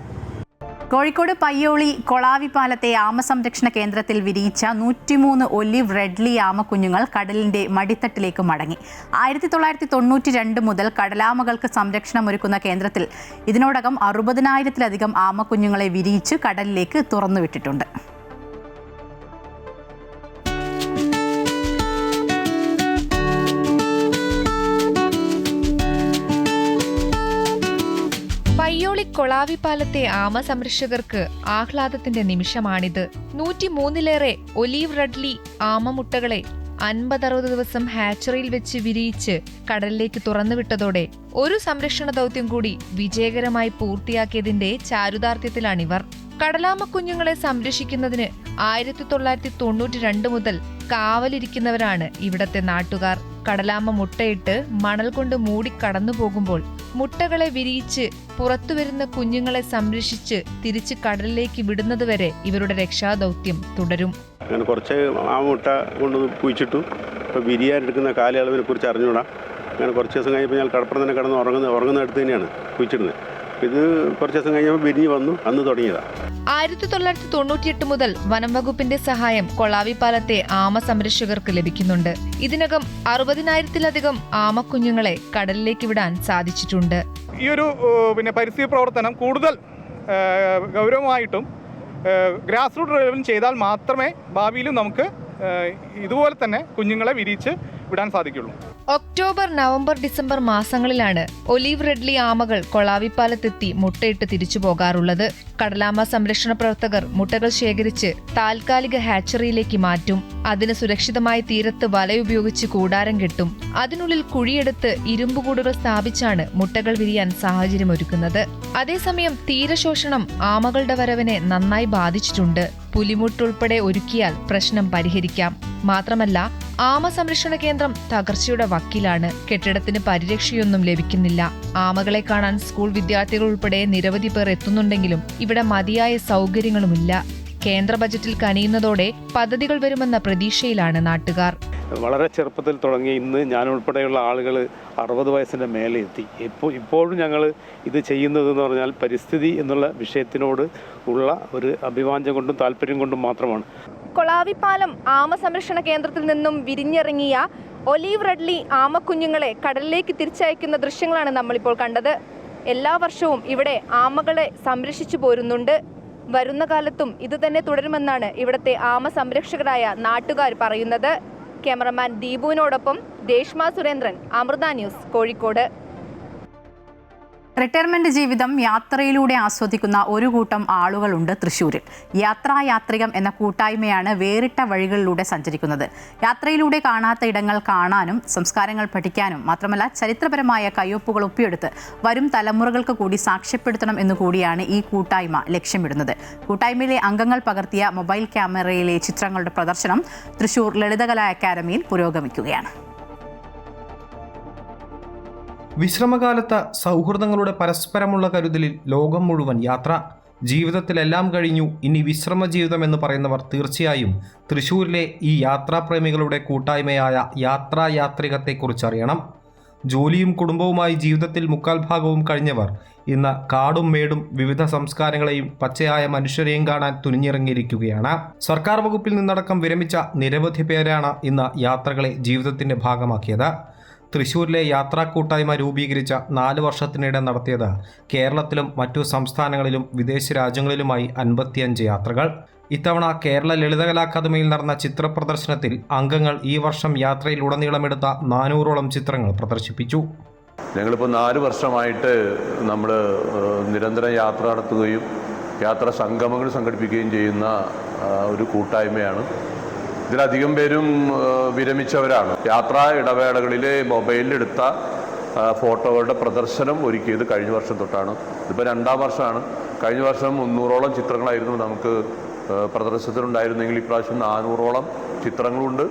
കോഴിക്കോട് പയ്യോളി കൊളാവിപ്പാലത്തെ ആമസംരക്ഷണ കേന്ദ്രത്തിൽ വിരിയിച്ച 103 ഒലിവ് റെഡ്ലി ആമക്കുഞ്ഞുങ്ങൾ കടലിന്റെ മടിത്തട്ടിലേക്ക് മടങ്ങി. 1992 മുതൽ കടലാമകൾക്ക് സംരക്ഷണമൊരുക്കുന്ന കേന്ദ്രത്തിൽ ഇതിനോടകം 60,000-ലധികം ആമക്കുഞ്ഞുങ്ങളെ വിരിയിച്ച് കടലിലേക്ക് തുറന്നുവിട്ടിട്ടുണ്ട്. പയ്യോളി കൊളാവിപ്പാലത്തെ ആമ സംരക്ഷകർക്ക് ആഹ്ലാദത്തിന്റെ നിമിഷമാണിത്. 103-ലേറെ ഒലീവ് റെഡ്ലി ആമമുട്ടകളെ 50-60 ദിവസം ഹാച്ചറിയിൽ വെച്ച് വിരിയിച്ച് കടലിലേക്ക് തുറന്നുവിട്ടതോടെ ഒരു സംരക്ഷണ ദൗത്യം കൂടി വിജയകരമായി പൂർത്തിയാക്കിയതിന്റെ ചാരുതാർത്ഥ്യത്തിലാണിവർ. കടലാമ കുഞ്ഞുങ്ങളെ സംരക്ഷിക്കുന്നതിന് 1992 മുതൽ കാവലിരിക്കുന്നവരാണ് ഇവിടത്തെ നാട്ടുകാർ. കടലാമ മുട്ടയിട്ട് മണൽ കൊണ്ട് മൂടി കടന്നു പോകുമ്പോൾ മുട്ടകളെ വിരിയിച്ച് പുറത്തുവരുന്ന കുഞ്ഞുങ്ങളെ സംരക്ഷിച്ച് തിരിച്ച് കടലിലേക്ക് വിടുന്നതുവരെ ഇവരുടെ രക്ഷാദൗത്യം തുടരും. അങ്ങനെ കുറച്ച് ആ മുട്ട കൊണ്ട് കുഴിച്ചിട്ടു. ഇപ്പോൾ വിരിയാനെടുക്കുന്ന കാലയളവിനെ കുറിച്ച് അറിഞ്ഞുകൂടാ. അങ്ങനെ കുറച്ച് ദിവസം കഴിഞ്ഞപ്പോൾ ഞാൻ കടപ്പുറം തന്നെ കിടന്ന് ഉറങ്ങുന്ന അടുത്ത് തന്നെയാണ് കുഴിച്ചിടുന്നത്. ഇത് കുറച്ച് ദിവസം കഴിഞ്ഞപ്പോൾ വിരിഞ്ഞ് വന്നു, അന്ന് തുടങ്ങിയതാണ്. 1998 മുതൽ വനം വകുപ്പിന്റെ സഹായം കൊളാവിപ്പാലത്തെ ആമ സംരക്ഷകർക്ക് ലഭിക്കുന്നുണ്ട്. ഇതിനകം 60,000-ലധികം ആമക്കുഞ്ഞുങ്ങളെ കടലിലേക്ക് വിടാൻ സാധിച്ചിട്ടുണ്ട്. ഈ ഒരു പരിസ്ഥിതി പ്രവർത്തനം കൂടുതൽ ഗൗരവമായിട്ടും ഗ്രാസ് റൂട്ട് ലെവലിൽ ചെയ്താൽ മാത്രമേ ഭാവിയിലും നമുക്ക് ഇതുപോലെ തന്നെ കുഞ്ഞുങ്ങളെ വിരിയിച്ച് വിടാൻ സാധിക്കുള്ളൂ. ഒക്ടോബർ, നവംബർ, ഡിസംബർ മാസങ്ങളിലാണ് ഒലീവ് റെഡ്ലി ആമകൾ കൊളാവിപ്പാലത്തെത്തി മുട്ടയിട്ട് തിരിച്ചു പോകാറുള്ളത്. കടലാമ സംരക്ഷണ പ്രവർത്തകർ മുട്ടകൾ ശേഖരിച്ച് താൽക്കാലിക ഹാച്ചറിയിലേക്ക് മാറ്റും. അതിന് സുരക്ഷിതമായി തീരത്ത് വലയുപയോഗിച്ച് കൂടാരം കെട്ടും. അതിനുള്ളിൽ കുഴിയെടുത്ത് ഇരുമ്പുകൂടുകൾ സ്ഥാപിച്ചാണ് മുട്ടകൾ വിരിയാൻ സാഹചര്യമൊരുക്കുന്നത്. അതേസമയം തീരശോഷണം ആമകളുടെ വരവിനെ നന്നായി ബാധിച്ചിട്ടുണ്ട്. പുലിമുട്ടുൾപ്പെടെ ഒരുക്കിയാൽ പ്രശ്നം പരിഹരിക്കാം. മാത്രമല്ല, ആമ സംരക്ഷണ കേന്ദ്രം തകർച്ചയുടെ വക്കിലാണ്. കെട്ടിടത്തിന് പരിരക്ഷയൊന്നും ലഭിക്കുന്നില്ല. ആമകളെ കാണാൻ സ്കൂൾ വിദ്യാർത്ഥികൾ ഉൾപ്പെടെ നിരവധി പേർ എത്തുന്നുണ്ടെങ്കിലും ഇവിടെ മതിയായ സൗകര്യങ്ങളുമില്ല. കേന്ദ്ര ബജറ്റിൽ കനിയുന്നതോടെ പദ്ധതികൾ വരുമെന്ന പ്രതീക്ഷയിലാണ് നാട്ടുകാർ. വളരെ ചെറുപ്പത്തിൽ തുടങ്ങി ഇന്ന് ഞാൻ ഉൾപ്പെടെയുള്ള ആളുകൾ 60 വയസ്സിൻ്റെ മേലെ എത്തി. ഇപ്പോഴും ഞങ്ങൾ ഇത് ചെയ്യുന്നതെന്ന് പറഞ്ഞാൽ പരിസ്ഥിതി എന്നുള്ള വിഷയത്തിനോട് ഉള്ള ഒരു അഭിവാഞ്ചം കൊണ്ടും താല്പര്യം കൊണ്ടും മാത്രമാണ്. കൊളാവിപ്പാലം ആമ സംരക്ഷണ കേന്ദ്രത്തിൽ നിന്നും വിരിഞ്ഞിറങ്ങിയ ഒലീവ് റെഡ്ലി ആമക്കുഞ്ഞുങ്ങളെ കടലിലേക്ക് തിരിച്ചയക്കുന്ന ദൃശ്യങ്ങളാണ് നമ്മളിപ്പോൾ കണ്ടത്. എല്ലാ വർഷവും ഇവിടെ ആമകളെ സംരക്ഷിച്ചു പോരുന്നുണ്ട്. വരുന്ന കാലത്തും ഇത് തന്നെ തുടരുമെന്നാണ് ഇവിടുത്തെ ആമ സംരക്ഷകരായ നാട്ടുകാർ പറയുന്നത്. ക്യാമറമാൻ ദീപുവിനോടൊപ്പം രേഷ്മ സുരേന്ദ്രൻ, അമൃത ന്യൂസ്, കോഴിക്കോട്. റിട്ടയർമെന്റ് ജീവിതം യാത്രയിലൂടെ ആസ്വദിക്കുന്ന ഒരു കൂട്ടം ആളുകളുണ്ട് തൃശ്ശൂരിൽ. യാത്രായാത്രികം എന്ന കൂട്ടായ്മയാണ് വേറിട്ട വഴികളിലൂടെ സഞ്ചരിക്കുന്നത്. യാത്രയിലൂടെ കാണാത്ത ഇടങ്ങൾ കാണാനും സംസ്കാരങ്ങൾ പഠിക്കാനും മാത്രമല്ല ചരിത്രപരമായ കയ്യൊപ്പുകൾ ഒപ്പിയെടുത്ത് വരും തലമുറകൾക്ക് കൂടി സാക്ഷ്യപ്പെടുത്തണം എന്നുകൂടിയാണ് ഈ കൂട്ടായ്മ ലക്ഷ്യമിടുന്നത്. കൂട്ടായ്മയിലെ അംഗങ്ങൾ പകർത്തിയ മൊബൈൽ ക്യാമറയിലെ ചിത്രങ്ങളുടെ പ്രദർശനം തൃശ്ശൂർ ലളിതകലാ അക്കാദമിയിൽ പുരോഗമിക്കുകയാണ്. വിശ്രമകാലത്ത് സൗഹൃദങ്ങളുടെ പരസ്പരമുള്ള കരുതലിൽ ലോകം മുഴുവൻ യാത്ര. ജീവിതത്തിലെല്ലാം കഴിഞ്ഞു, ഇനി വിശ്രമ ജീവിതം എന്ന് പറയുന്നവർ തീർച്ചയായും തൃശ്ശൂരിലെ ഈ യാത്രാപ്രേമികളുടെ കൂട്ടായ്മയായ യാത്രായാത്രികത്തെക്കുറിച്ച് അറിയണം. ജോലിയും കുടുംബവുമായി ജീവിതത്തിൽ 3/4 ഭാഗവും കഴിഞ്ഞവർ ഇന്ന് കാടും മേടും വിവിധ സംസ്കാരങ്ങളെയും പച്ചയായ മനുഷ്യരെയും കാണാൻ തുനിഞ്ഞിറങ്ങിയിരിക്കുകയാണ്. സർക്കാർ വകുപ്പിൽ നിന്നടക്കം വിരമിച്ച നിരവധി പേരാണ് ഇന്ന് യാത്രകളെ ജീവിതത്തിൻ്റെ ഭാഗമാക്കിയത്. തൃശ്ശൂരിലെ യാത്രാ കൂട്ടായ്മ രൂപീകരിച്ച 4 വർഷത്തിനിടെ നടത്തിയത് കേരളത്തിലും മറ്റു സംസ്ഥാനങ്ങളിലും വിദേശ രാജ്യങ്ങളിലുമായി 55 യാത്രകൾ. ഇത്തവണ കേരള ലളിതകലാ അക്കാദമിയിൽ നടന്ന ചിത്ര പ്രദർശനത്തിൽ അംഗങ്ങൾ ഈ വർഷം യാത്രയിൽ ഉടനീളമെടുത്ത 400ഓളം ചിത്രങ്ങൾ പ്രദർശിപ്പിച്ചു. ഞങ്ങളിപ്പോൾ 4 വർഷമായിട്ട് നമ്മൾ നിരന്തരം യാത്ര നടത്തുകയും യാത്രാ സംഗമങ്ങൾ സംഘടിപ്പിക്കുകയും ചെയ്യുന്ന ഒരു കൂട്ടായ്മയാണ്. ഇതിലധികം പേരും വിരമിച്ചവരാണ്. യാത്രാ ഇടവേളകളിൽ മൊബൈലിലെടുത്ത ഫോട്ടോകളുടെ പ്രദർശനം ഒരുക്കിയത് കഴിഞ്ഞ വർഷം തൊട്ടാണ്. ഇതിപ്പോൾ 2ാം വർഷമാണ്. കഴിഞ്ഞ വർഷം 300ഓളം ചിത്രങ്ങളായിരുന്നു നമുക്ക് പ്രദർശനത്തിലുണ്ടായിരുന്നെങ്കിൽ ഇപ്രാവശ്യം 400ഓളം ചിത്രങ്ങളുണ്ട്.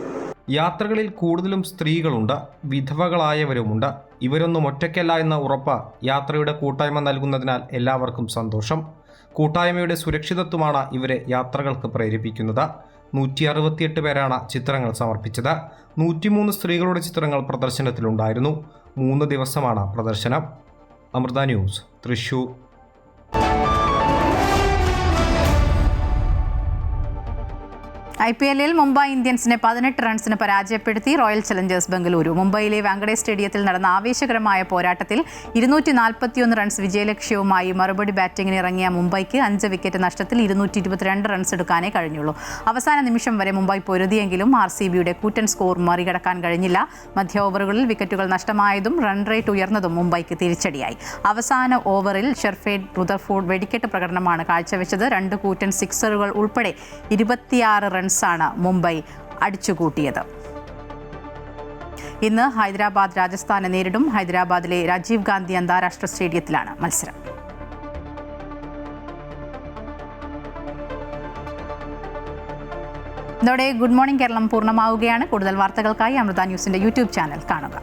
യാത്രകളിൽ കൂടുതലും സ്ത്രീകളുണ്ട്, വിധവകളായവരുമുണ്ട്. ഇവരൊന്നും ഒറ്റയ്ക്കല്ല എന്ന ഉറപ്പ് യാത്രയുടെ കൂട്ടായ്മ നൽകുന്നതിനാൽ എല്ലാവർക്കും സന്തോഷം. കൂട്ടായ്മയുടെ സുരക്ഷിതത്വമാണ് ഇവരെ യാത്രകൾക്ക് പ്രേരിപ്പിക്കുന്നത്. 168 പേരാണ് ചിത്രങ്ങൾ സമർപ്പിച്ചത്. 103 സ്ത്രീകളുടെ ചിത്രങ്ങൾ പ്രദർശനത്തിലുണ്ടായിരുന്നു. 3 ദിവസമാണ് പ്രദർശനം. അമൃത ന്യൂസ്, തൃശ്ശൂർ. IPLൽ മുംബൈ ഇന്ത്യൻസിനെ 18 റൺസിന് പരാജയപ്പെടുത്തി റോയൽ ചലഞ്ചേഴ്സ് ബംഗളൂരു. മുംബൈയിലെ വാങ്കഡെ സ്റ്റേഡിയത്തിൽ നടന്ന ആവേശകരമായ പോരാട്ടത്തിൽ 241 റൺസ് വിജയലക്ഷ്യവുമായി മറുപടി ബാറ്റിംഗിന് ഇറങ്ങിയ മുംബൈക്ക് 5 വിക്കറ്റ് നഷ്ടത്തിൽ 222 റൺസ് എടുക്കാനേ കഴിഞ്ഞുള്ളൂ. അവസാന നിമിഷം വരെ മുംബൈ പൊരുതിയെങ്കിലും RCBയുടെ കൂറ്റൻ സ്കോർ മറികടക്കാൻ കഴിഞ്ഞില്ല. മധ്യ ഓവറുകളിൽ വിക്കറ്റുകൾ നഷ്ടമായതും റൺ റേറ്റ് ഉയർന്നതും മുംബൈക്ക് തിരിച്ചടിയായി. അവസാന ഓവറിൽ ഷെർഫേഡ് റുദർഫോർഡ് വെടിക്കെട്ട് പ്രകടനമാണ് കാഴ്ചവെച്ചത്. 2 കൂറ്റൻ സിക്സറുകൾ ഉൾപ്പെടെ 26 റൺസാണ് മുംബൈ അടിച്ചുകൂട്ടിയത്. ഇന്ന് ഹൈദരാബാദ് രാജസ്ഥാനെ നേരിടും. ഹൈദരാബാദിലെ രാജീവ് ഗാന്ധി അന്താരാഷ്ട്ര സ്റ്റേഡിയത്തിലാണ് മത്സരം. ഇതോടെ ഗുഡ് മോർണിംഗ് കേരളം പൂർണ്ണമാവുകയാണ്. കൂടുതൽ വാർത്തകൾക്കായി അമൃത ന്യൂസിന്റെ യൂട്യൂബ് ചാനൽ കാണുക.